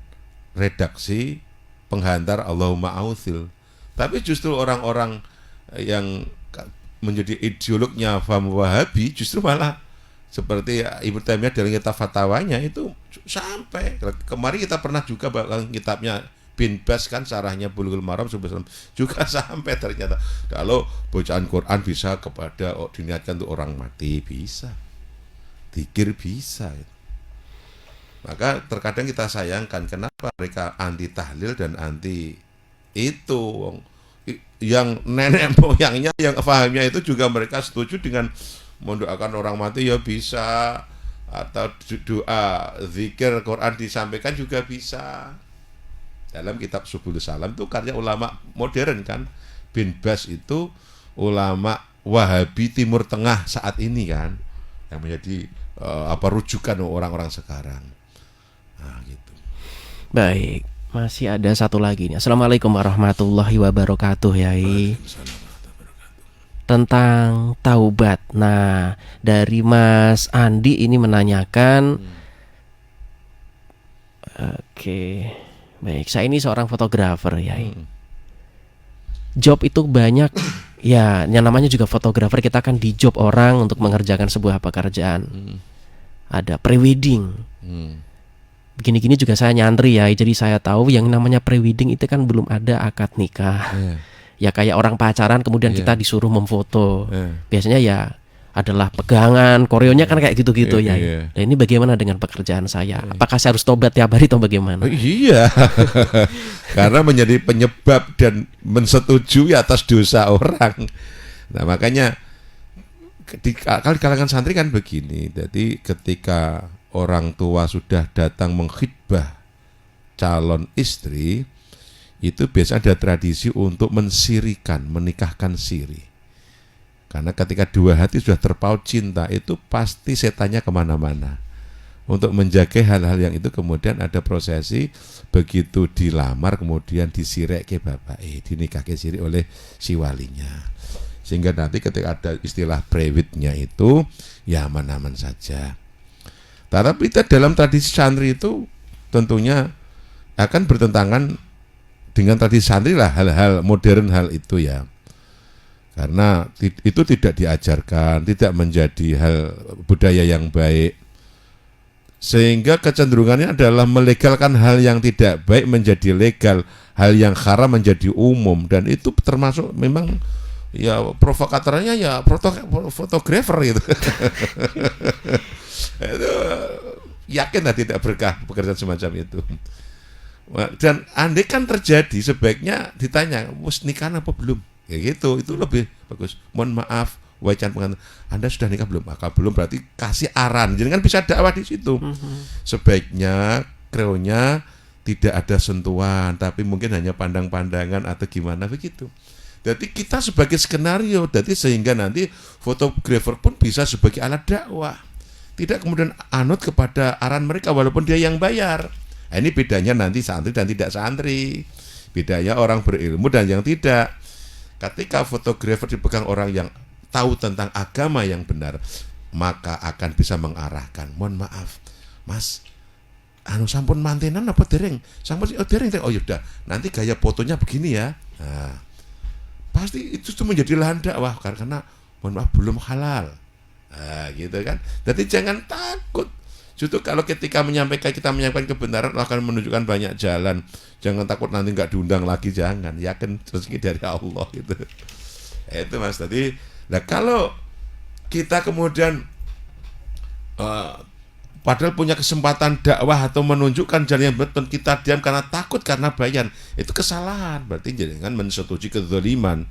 redaksi penghantar Allahumma ausil. Tapi justru orang-orang yang menjadi ideolognya faham Wahabi justru malah seperti Ibnu Taimiyah dalam kitab fatwanya itu sampai. Kemarin kita pernah juga bahkan kitabnya Bin Bas kan syarahnya Bulughul Maram juga sampai ternyata kalau bacaan Quran bisa kepada diniatkan untuk orang mati, bisa dzikir bisa. Maka terkadang kita sayangkan kenapa mereka anti tahlil dan anti itu. Yang nenek moyangnya yang pahamnya itu juga mereka setuju dengan mendoakan orang mati ya bisa, atau doa zikir Quran disampaikan juga bisa. Dalam kitab Subul Salam itu karya ulama modern kan. Bin Bas itu ulama Wahabi Timur Tengah saat ini kan, yang menjadi rujukan orang-orang sekarang. Nah gitu. Baik, masih ada satu lagi nih. Assalamualaikum warahmatullahi wabarakatuh Yai. Tentang taubat. Nah, dari Mas Andi ini menanyakan, oke, baik, saya ini seorang fotografer Yai. Job itu banyak, ya, yang namanya juga fotografer, kita kan di job orang untuk mengerjakan sebuah pekerjaan. Ada prewedding. Begini-gini juga saya nyantri ya, jadi saya tahu yang namanya prewedding itu kan belum ada akad nikah. Ya kayak orang pacaran kemudian kita disuruh memfoto. Biasanya ya adalah pegangan, koreonya kan kayak gitu-gitu ya. Nah ini bagaimana dengan pekerjaan saya? Apakah saya harus tobat tiap hari atau bagaimana? Iya. Karena menjadi penyebab dan mensetujui atas dosa orang. Nah makanya kalau di kalangan santri kan begini. Jadi ketika orang tua sudah datang mengkhitbah calon istri itu biasanya ada tradisi untuk mensirikan, menikahkan siri. Karena ketika dua hati sudah terpaut cinta itu pasti setannya kemana-mana. Untuk menjaga hal-hal yang itu kemudian ada prosesi begitu dilamar kemudian disirek ke bapak, dinikah ke siri oleh si walinya. Sehingga nanti ketika ada istilah brewitnya itu ya aman-aman saja. Tapi kita dalam tradisi santri itu tentunya akan bertentangan dengan tradisi santri lah hal-hal modern hal itu ya. Karena itu tidak diajarkan, tidak menjadi hal budaya yang baik. Sehingga kecenderungannya adalah melegalkan hal yang tidak baik menjadi legal, hal yang haram menjadi umum, dan itu termasuk memang ya provokatornya ya fotografer gitu. Itu yakinlah tidak berkah pekerjaan semacam itu. Dan andai kan terjadi sebaiknya ditanya, "Wes nikah apa belum?" Kayak gitu, itu lebih bagus. Mohon maaf, wajan pengantin, Anda sudah nikah belum? Maka belum berarti kasih aran. Jadi kan bisa dakwah di situ. Sebaiknya kreonya tidak ada sentuhan, tapi mungkin hanya pandang-pandangan atau gimana begitu. Jadi kita sebagai skenario, jadi sehingga nanti fotografer pun bisa sebagai alat dakwah. Tidak kemudian anut kepada aran mereka walaupun dia yang bayar. Nah, ini bedanya nanti santri dan tidak santri. Bedanya orang berilmu dan yang tidak. Ketika fotografer dipegang orang yang tahu tentang agama yang benar, maka akan bisa mengarahkan. Mohon maaf, Mas, sampun mantenan apa dereng? Sampun dereng. Oh yaudah, nanti gaya fotonya begini ya. Nah, pasti itu menjadi lahan dakwah karena mohon maaf belum halal. Nah, gitu kan. Jadi jangan takut. Justru kalau ketika kita menyampaikan kebenaran akan menunjukkan banyak jalan. Jangan takut nanti nggak diundang lagi, jangan. Yakin rezeki dari Allah gitu. Itu Mas tadi. Nah kalau kita kemudian padahal punya kesempatan dakwah atau menunjukkan jalan yang betul, kita diam karena takut karena bayan, itu kesalahan. Berarti jangan mensetujui kezaliman.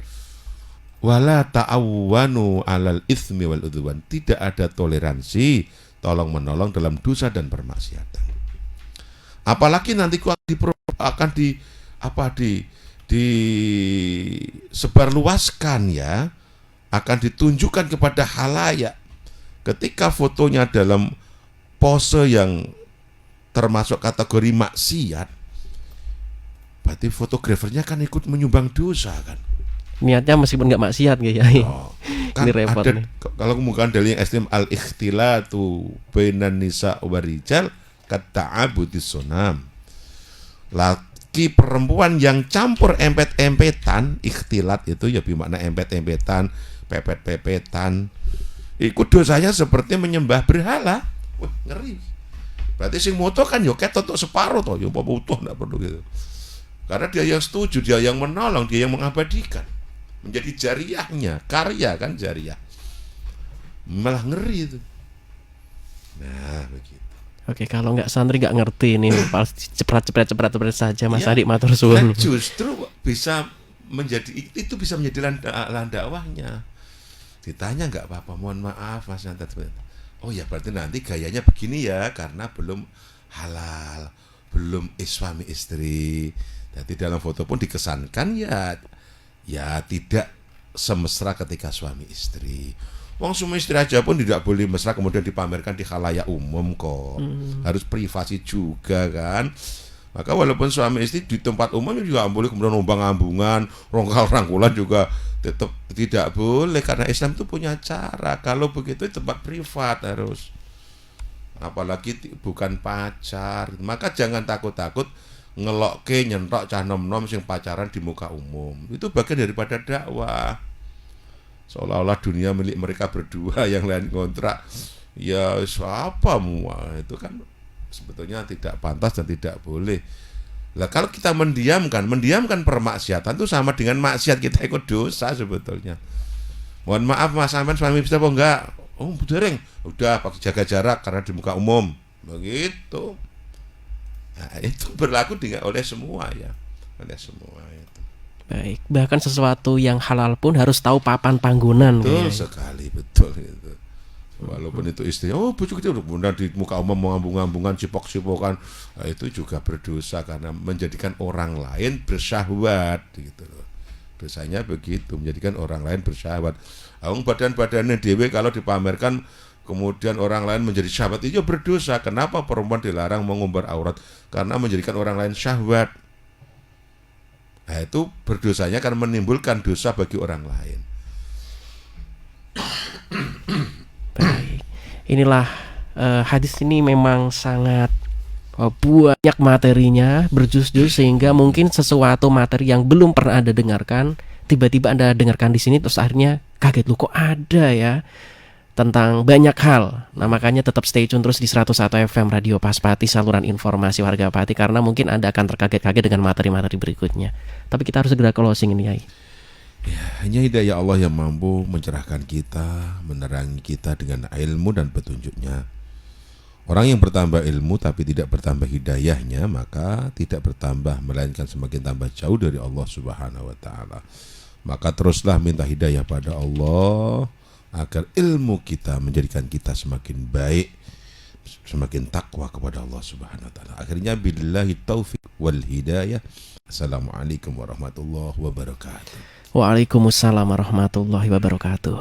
Wala ta'awwanu 'alal itsmi wal udwan. Tidak ada toleransi tolong menolong dalam dosa dan permaksiatan. Apalagi nanti akan disebarluaskan ya, akan ditunjukkan kepada khalayak. Ketika fotonya dalam pose yang termasuk kategori maksiat, berarti fotografernya kan ikut menyumbang dosa kan. Niatnya meskipun nggak maksiat ya. Kan ini repot ada, nih. kalau kemudian dalil yang ekstrim al-ikhtilatu bainan nisa wa rijal kata'abudis sunam. Laki perempuan yang campur empet-empetan, ikhtilat itu ya bermakna empet-empetan, pepet-pepetan. Ikut dosanya seperti menyembah berhala. Wah, ngeri. Berarti sing moto kan yo ketot separuh toh, yo apa utuh enggak perlu gitu. Karena dia yang setuju, dia yang menolong, dia yang mengabadikan. Menjadi jariahnya, karya kan jariah. Malah ngeri itu. Nah, begitu. Oke, kalau nggak santri nggak ngerti ini pasti cepret saja Mas Ya, Adik matur suwun. Justru bisa menjadi itu bisa menjadi lahan dakwahnya. Ditanya nggak apa-apa, mohon maaf Mas nanti. Oh ya berarti nanti gayanya begini ya karena belum halal, belum suami istri. Jadi dalam foto pun dikesankan ya tidak semesra ketika suami istri. Wong suami istri aja pun tidak boleh mesra kemudian dipamerkan di khalayak umum kok. Harus privasi juga kan. Maka walaupun suami istri di tempat umum juga boleh kemudian ombang-ambungan, rongkal-rangkulan juga tetap tidak boleh karena Islam itu punya cara. Kalau begitu tempat privat harus. Apalagi bukan pacar. Maka jangan takut-takut ngelokke nyentok cah nom-nom sing pacaran di muka umum. Itu bagian daripada dakwah. Seolah-olah dunia milik mereka berdua, yang lain kontrak. Ya siapa mua itu kan sebetulnya tidak pantas dan tidak boleh. Lah kalau kita mendiamkan permaksiatan itu sama dengan maksiat, kita ikut dosa sebetulnya. Mohon maaf Mas Aman suami bisa apa enggak? Oh dereng, udah pakai jaga jarak karena di muka umum. Begitu. Nah, itu berlaku oleh semua ya. Oleh semua itu. Baik, bahkan sesuatu yang halal pun harus tahu papan panggonan. Betul sekali, betul itu. Walaupun itu istri, oh bujuk itu kemudian di muka umum mengambung-ambungan, cipok-cipokan, nah, itu juga berdosa karena menjadikan orang lain bersyahwat gitu loh. Dosanya begitu, menjadikan orang lain bersyahwat. Badan-badannya dewe kalau dipamerkan kemudian orang lain menjadi syahwat, itu berdosa. Kenapa perempuan dilarang mengumbar aurat? Karena menjadikan orang lain syahwat. Nah itu berdosanya akan menimbulkan dosa bagi orang lain. Baik. Inilah hadis ini memang sangat banyak materinya, berjus-jus, sehingga mungkin sesuatu materi yang belum pernah Anda dengarkan, tiba-tiba Anda dengarkan di sini, terus akhirnya kaget, loh kok ada ya, tentang banyak hal. Nah makanya tetap stay tune terus di 101 FM Radio Paspati, saluran informasi warga Pati, karena mungkin Anda akan terkaget-kaget dengan materi-materi berikutnya. Tapi kita harus segera closing ini, Yai. Ya, hanya hidayah Allah yang mampu mencerahkan kita, menerangi kita dengan ilmu dan petunjuknya. Orang yang bertambah ilmu tapi tidak bertambah hidayahnya, maka tidak bertambah, melainkan semakin tambah jauh dari Allah Subhanahu wa ta'ala. Maka teruslah minta hidayah pada Allah agar ilmu kita menjadikan kita semakin baik, semakin takwa kepada Allah Subhanahu wa ta'ala. Akhirnya billahi taufiq wal hidayah. Assalamualaikum warahmatullahi wabarakatuh. Waalaikumsalam warahmatullahi wabarakatuh.